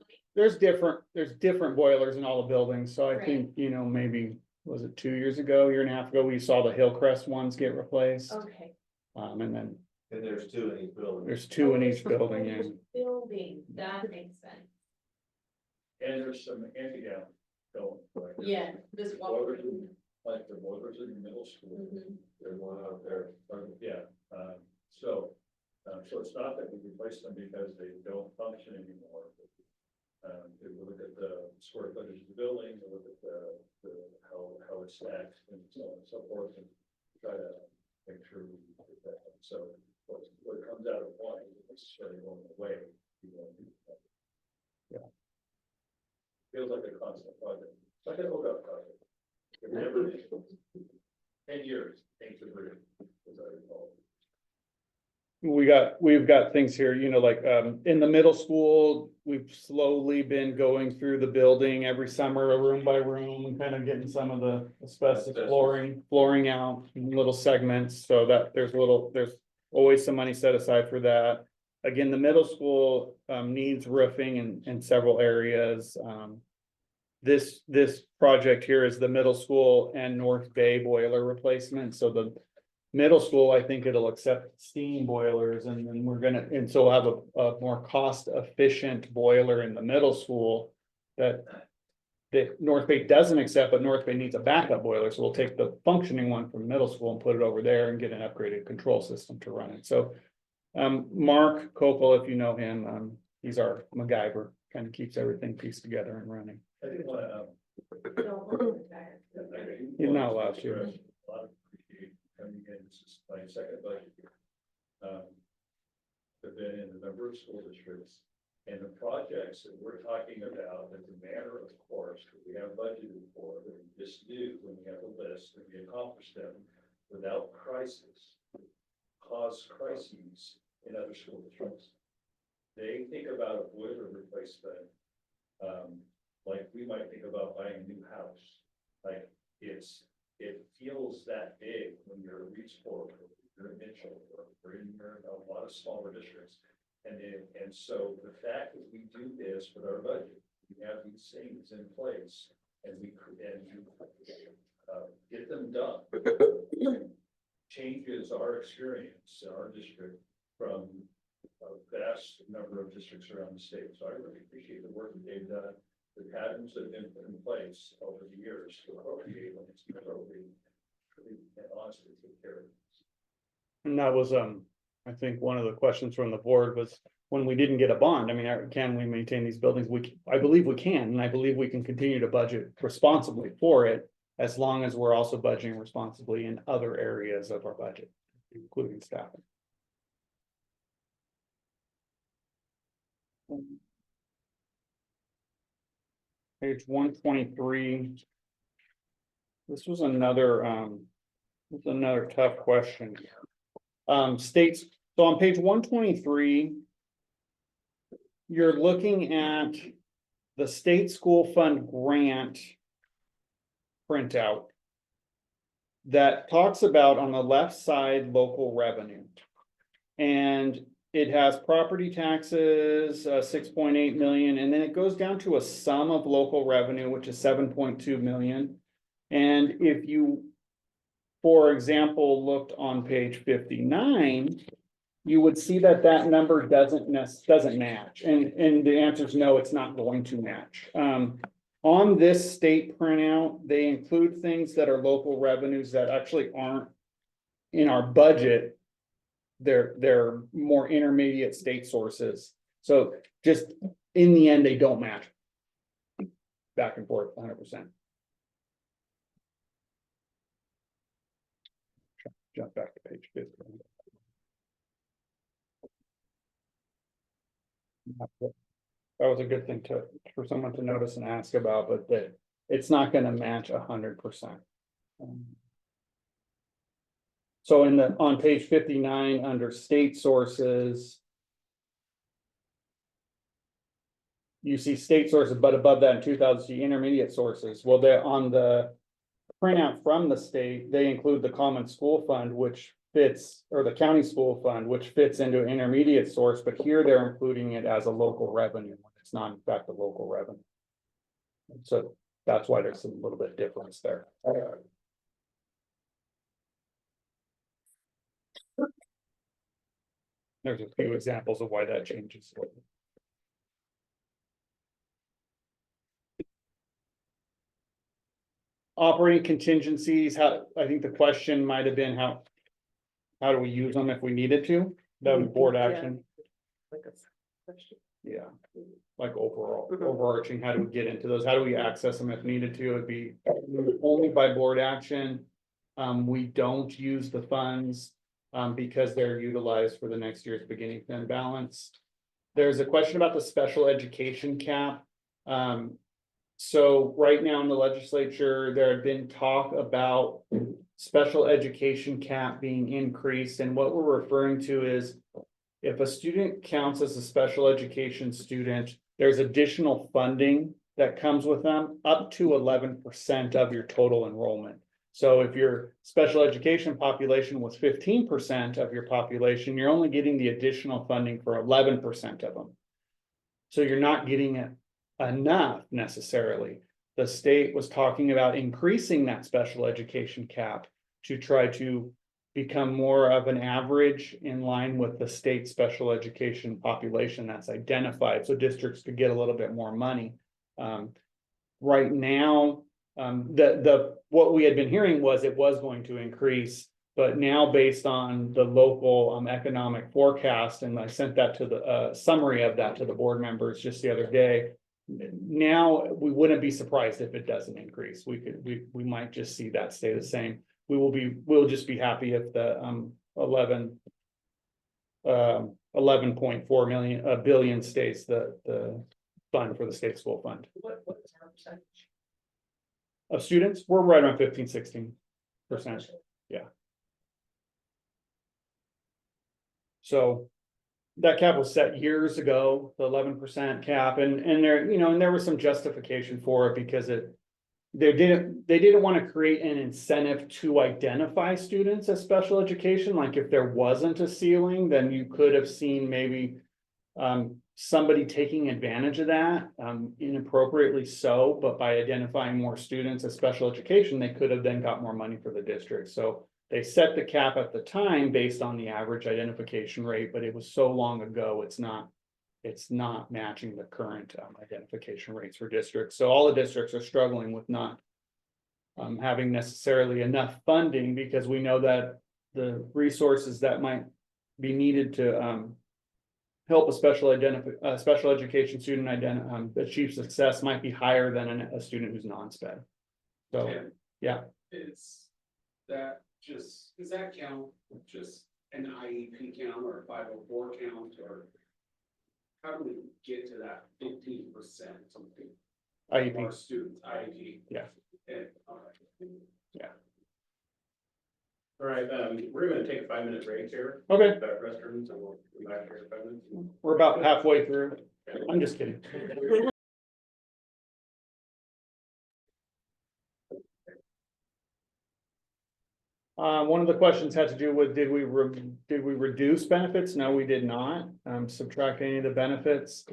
boilers in all the buildings, so I Right. think, maybe, was it 2 years ago, year and a half ago, we saw the Hillcrest ones get replaced. Okay. And then And there's two in each building. there's 2 in each building, yeah. Building, that makes sense. And there's some anti-down going. like Yeah, this one. boilers in- Like the boilers in the middle school. Mhm. There's one out there. Yeah, so it's not that we replace them because they don't function anymore. If we look at the square footage of the building, we look at how it's stacked and so on and so forth, and try to make sure we get that. So what comes out of one isn't necessarily going away. Yeah. Feels like a constant project, like an ODOT project. It never is. 10 years, things are weird, as I recall. We've got things here, like, in the middle school, we've slowly been going through the building every summer, room by room, and kind of getting some of the asbestos flooring out in little segments, so that there's always some money set aside for that. Again, the middle school, needs roofing in several areas. This project here is the middle school and North Bay boiler replacement, so the middle school, I think it'll accept steam boilers, and then so we'll have a more cost efficient boiler in the middle school. That North Bay doesn't accept, but North Bay needs a backup boiler, so we'll take the functioning one from middle school and put it over there and get an upgraded control system to run it, so. Mark Kopel, if you know him, he's our MacGyver, kind of keeps everything pieced together and running. I didn't want to, Don't hold it back. You're not allowed to. A lot of appreciation coming in, this is my second budget. I've been in a number of school districts, and the projects that we're talking about as a matter of course, that we have budgeted for, that we just do when we have a list and we accomplish them without crisis, cause crises in other school districts. They think about a boiler replacement, like we might think about buying a new house. Like it feels that big when you're at Reedsport, or you're in Mitchell, or you're in a lot of smaller districts. And so the fact that we do this with our budget, we have these things in place, and we get them done. Changes our experience in our district from a vast number of districts around the state. So I really appreciate the work that they've done, the patterns that have been put in place over the years to appropriate when it's appropriate, really, and honestly take care of it. And that was, I think one of the questions from the board was, when we didn't get a bond, I mean, can we maintain these buildings? I believe we can, and I believe we can continue to budget responsibly for it, as long as we're also budgeting responsibly in other areas of our budget, including staffing. Page 123. This was another tough question. States, so on page 123. You're looking at the state school fund grant printout that talks about, on the left side, local revenue. And it has property taxes, 6.8 million, and then it goes down to a sum of local revenue, which is 7.2 million. And if you, for example, looked on page 59, you would see that number doesn't match, and the answer is no, it's not going to match. On this state printout, they include things that are local revenues that actually aren't in our budget. They're more intermediate state sources, so just in the end, they don't match back and forth 100%. Jump back to page 50. That was a good thing for someone to notice and ask about, but that it's not gonna match 100%. So on page 59, under state sources. You see state sources, but above that in 2000, see intermediate sources. Well, they're on the printout from the state, they include the common school fund, which fits, or the county school fund, which fits into an intermediate source, but here they're including it as a local revenue. It's not in fact a local revenue. So that's why there's a little bit difference there. There's a few examples of why that changes. Operating contingencies, I think the question might have been how do we use them if we needed to? That would be board action. Like a question. Yeah, like overall, Mhm. overarching, how do we get into those? How do we access them if needed to? It'd be only by board action. We don't use the funds because they're utilized for the next year's beginning fund balance. There's a question about the special education cap. So right now in the legislature, there had been talk about special education cap being increased, and what we're referring to is if a student counts as a special education student, there's additional funding that comes with them up to 11% of your total enrollment. So if your special education population was 15% of your population, you're only getting the additional funding for 11% of them. So you're not getting it enough necessarily. The state was talking about increasing that special education cap to try to become more of an average in line with the state special education population that's identified, so districts could get a little bit more money. Right now, what we had been hearing was it was going to increase, but now based on the local economic forecast, and I sent that to the summary of that to the board members just the other day. Now we wouldn't be surprised if it doesn't increase. We might just see that stay the same. We'll just be happy if the 11.4 billion stays the fund for the state school fund. What is our percentage? Of students, we're right around 15-16%. Yeah. So that cap was set years ago, the 11% cap, and there, and there was some justification for it because they didn't want to create an incentive to identify students as special education. Like if there wasn't a ceiling, then you could have seen maybe somebody taking advantage of that, inappropriately so, but by identifying more students as special education, they could have then got more money for the district. So they set the cap at the time based on the average identification rate, but it was so long ago, it's not matching the current identification rates for districts. So all the districts are struggling with not having necessarily enough funding, because we know that the resources that might be needed to help a special education student achieve success might be higher than a student who's non-sped. So, yeah. Is that count just an IEP count or a 504 count, or how do we get to that 15% something? IEP. Our students, IEP. Yeah. And, all right. Yeah. All right, we're gonna take a 5-minute break here. Okay. About restrooms, and we'll be back here in 5 minutes. We're about halfway through. I'm just kidding. One of the questions had to do with, did we reduce benefits? No, we did not, subtract any of the benefits.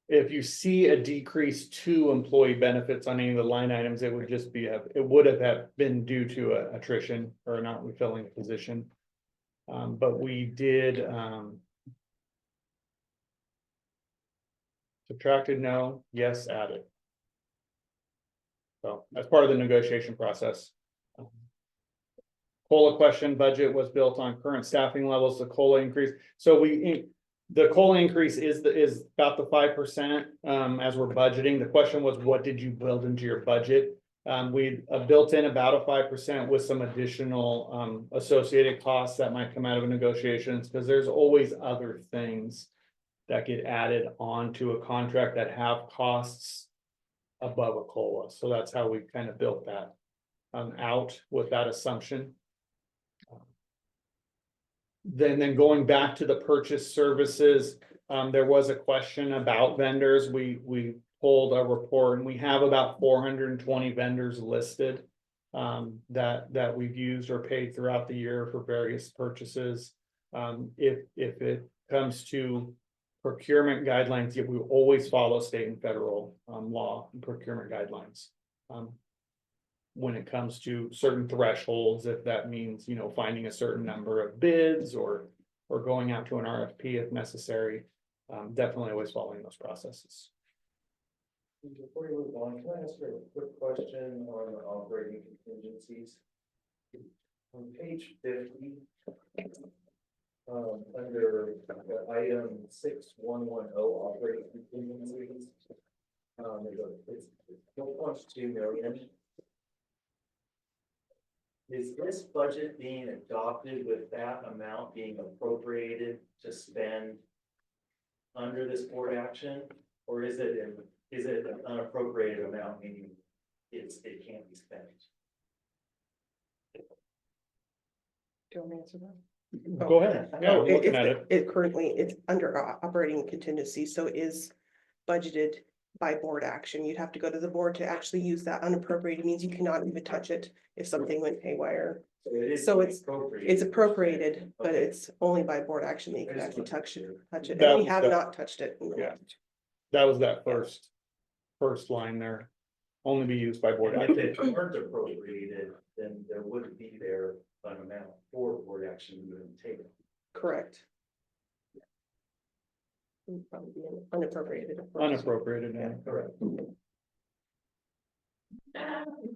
If you see a decrease to employee benefits on any of the line items, it would just be, it would have been due to attrition or not refilling a position. But we did, subtracted, no, yes, added. So that's part of the negotiation process. COLA question, budget was built on current staffing levels, the COLA increase. So the COLA increase is about the 5% as we're budgeting. The question was, what did you build into your budget? We built in about a 5% with some additional associated costs that might come out of negotiations, because there's always other things that get added onto a contract that have costs above a COLA. So that's how we kind of built that out with that assumption. Then going back to the purchase services, there was a question about vendors. We pulled a report, and we have about 420 vendors listed that we've used or paid throughout the year for various purchases. If it comes to procurement guidelines, we always follow state and federal law and procurement guidelines. When it comes to certain thresholds, if that means, finding a certain number of bids or going out to an RFP if necessary, definitely always following those processes. Before you move on, can I ask you a quick question on the operating contingencies? On page 50, under the item 6110 operating contingencies, it's 4.2 million. Is this budget being adopted with that amount being appropriated to spend under this board action, or is it an unappropriated amount, meaning it can't be spent? Do you want me to answer that? Go ahead. Yeah, I'm looking at it. It currently, it's under operating contingency, so it is budgeted by board action. You'd have to go to the board to actually use that. Unappropriated means you cannot even touch it if something went haywire. So it's appropriated, but Okay. it's only by board action that you can actually touch it. That And we was have the- not touched it. Yeah. That was that first line there. Only be used by board If action. it weren't appropriated, then there wouldn't be there an amount for board action to even take. Correct. Would probably be unappropriated. of course. Unappropriated. Yeah, Correct.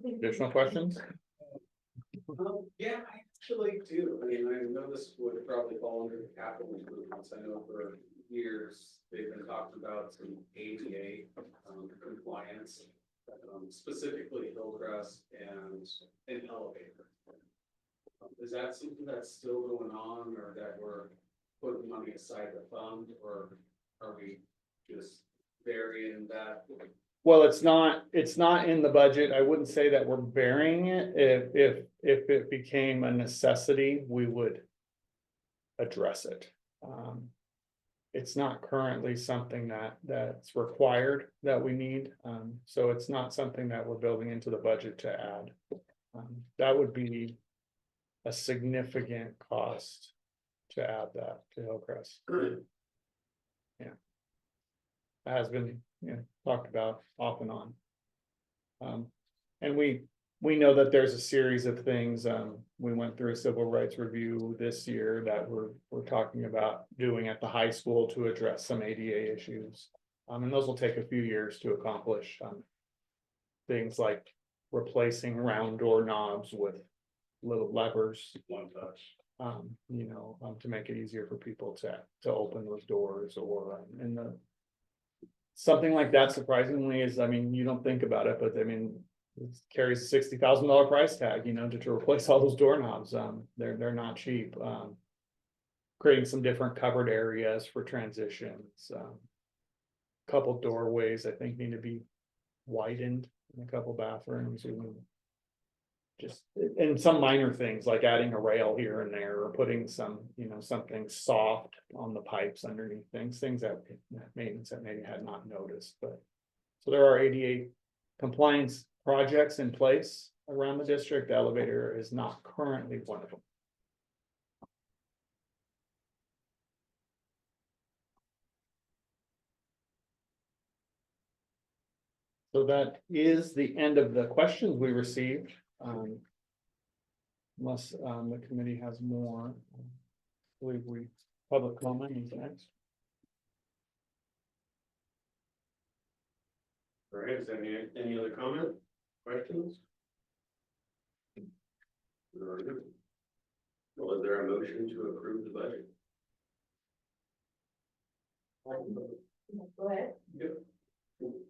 Additional questions? Yeah, I actually do. I mean, I know this would probably fall under the capital improvements. I know for years, they've been talking about some ADA compliance. Specifically Hillcrest and an elevator. Is that something that's still going on, or that we're putting money aside to fund, or are we just burying that? Well, it's not in the budget. I wouldn't say that we're burying it. If it became a necessity, we would address it. It's not currently something that's required that we need. So it's not something that we're building into the budget to add. That would be a significant cost to add that to Hillcrest. Yeah. It has been, talked about off and on. And we know that there's a series of things, we went through a civil rights review this year that we're talking about doing at the high school to address some ADA issues. And those will take a few years to accomplish, things like replacing round door knobs with little levers. One touch. To make it easier for people to open those doors, or something like that surprisingly is, you don't think about it, but it carries a $60,000 price tag, to replace all those doorknobs. They're not cheap. Creating some different covered areas for transitions. Couple doorways, I think, need to be widened in a couple bathrooms. And some minor things like adding a rail here and there, or putting some, something soft on the pipes underneath things that maintenance that maybe had not noticed, but. So there are 88 compliance projects in place around the district. The elevator is not currently one of them. So that is the end of the questions we received. Unless the committee has more, I believe public comment is next. All right, is there any other comment, questions? Very good. Well, is there a motion to approve the budget? Go ahead. Yep.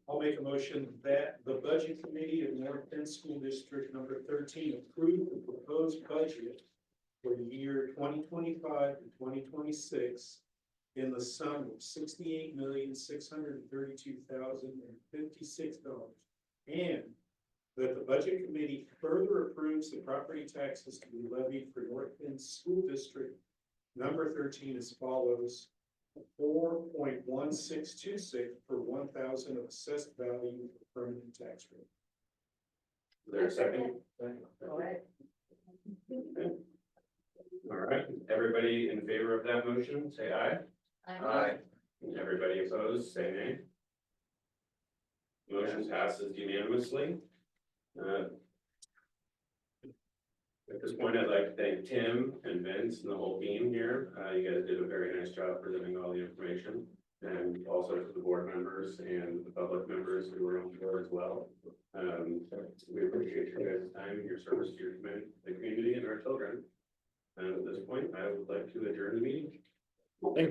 I'll make a motion that the Budget Committee of North Bend School District number 13 approve the proposed budget for the year 2025 to 2026 in the sum of $68,632,056. And that the Budget Committee further approves the property taxes to be levied for North Bend School District number 13 as follows: 4.1626 per 1,000 of assessed value for permanent tax rate. Is there a second? All right, everybody in favor of that motion, say aye. Aye. And everybody opposed, say nay. Motion passes unanimously. At this point, I'd like to thank Tim and Vince and the whole team here. You guys did a very nice job presenting all the information. And also to the board members and the public members who were on board as well. We appreciate your guys' time and your service to your the community and our children. And at this point, I would like to adjourn the meeting. Thank you.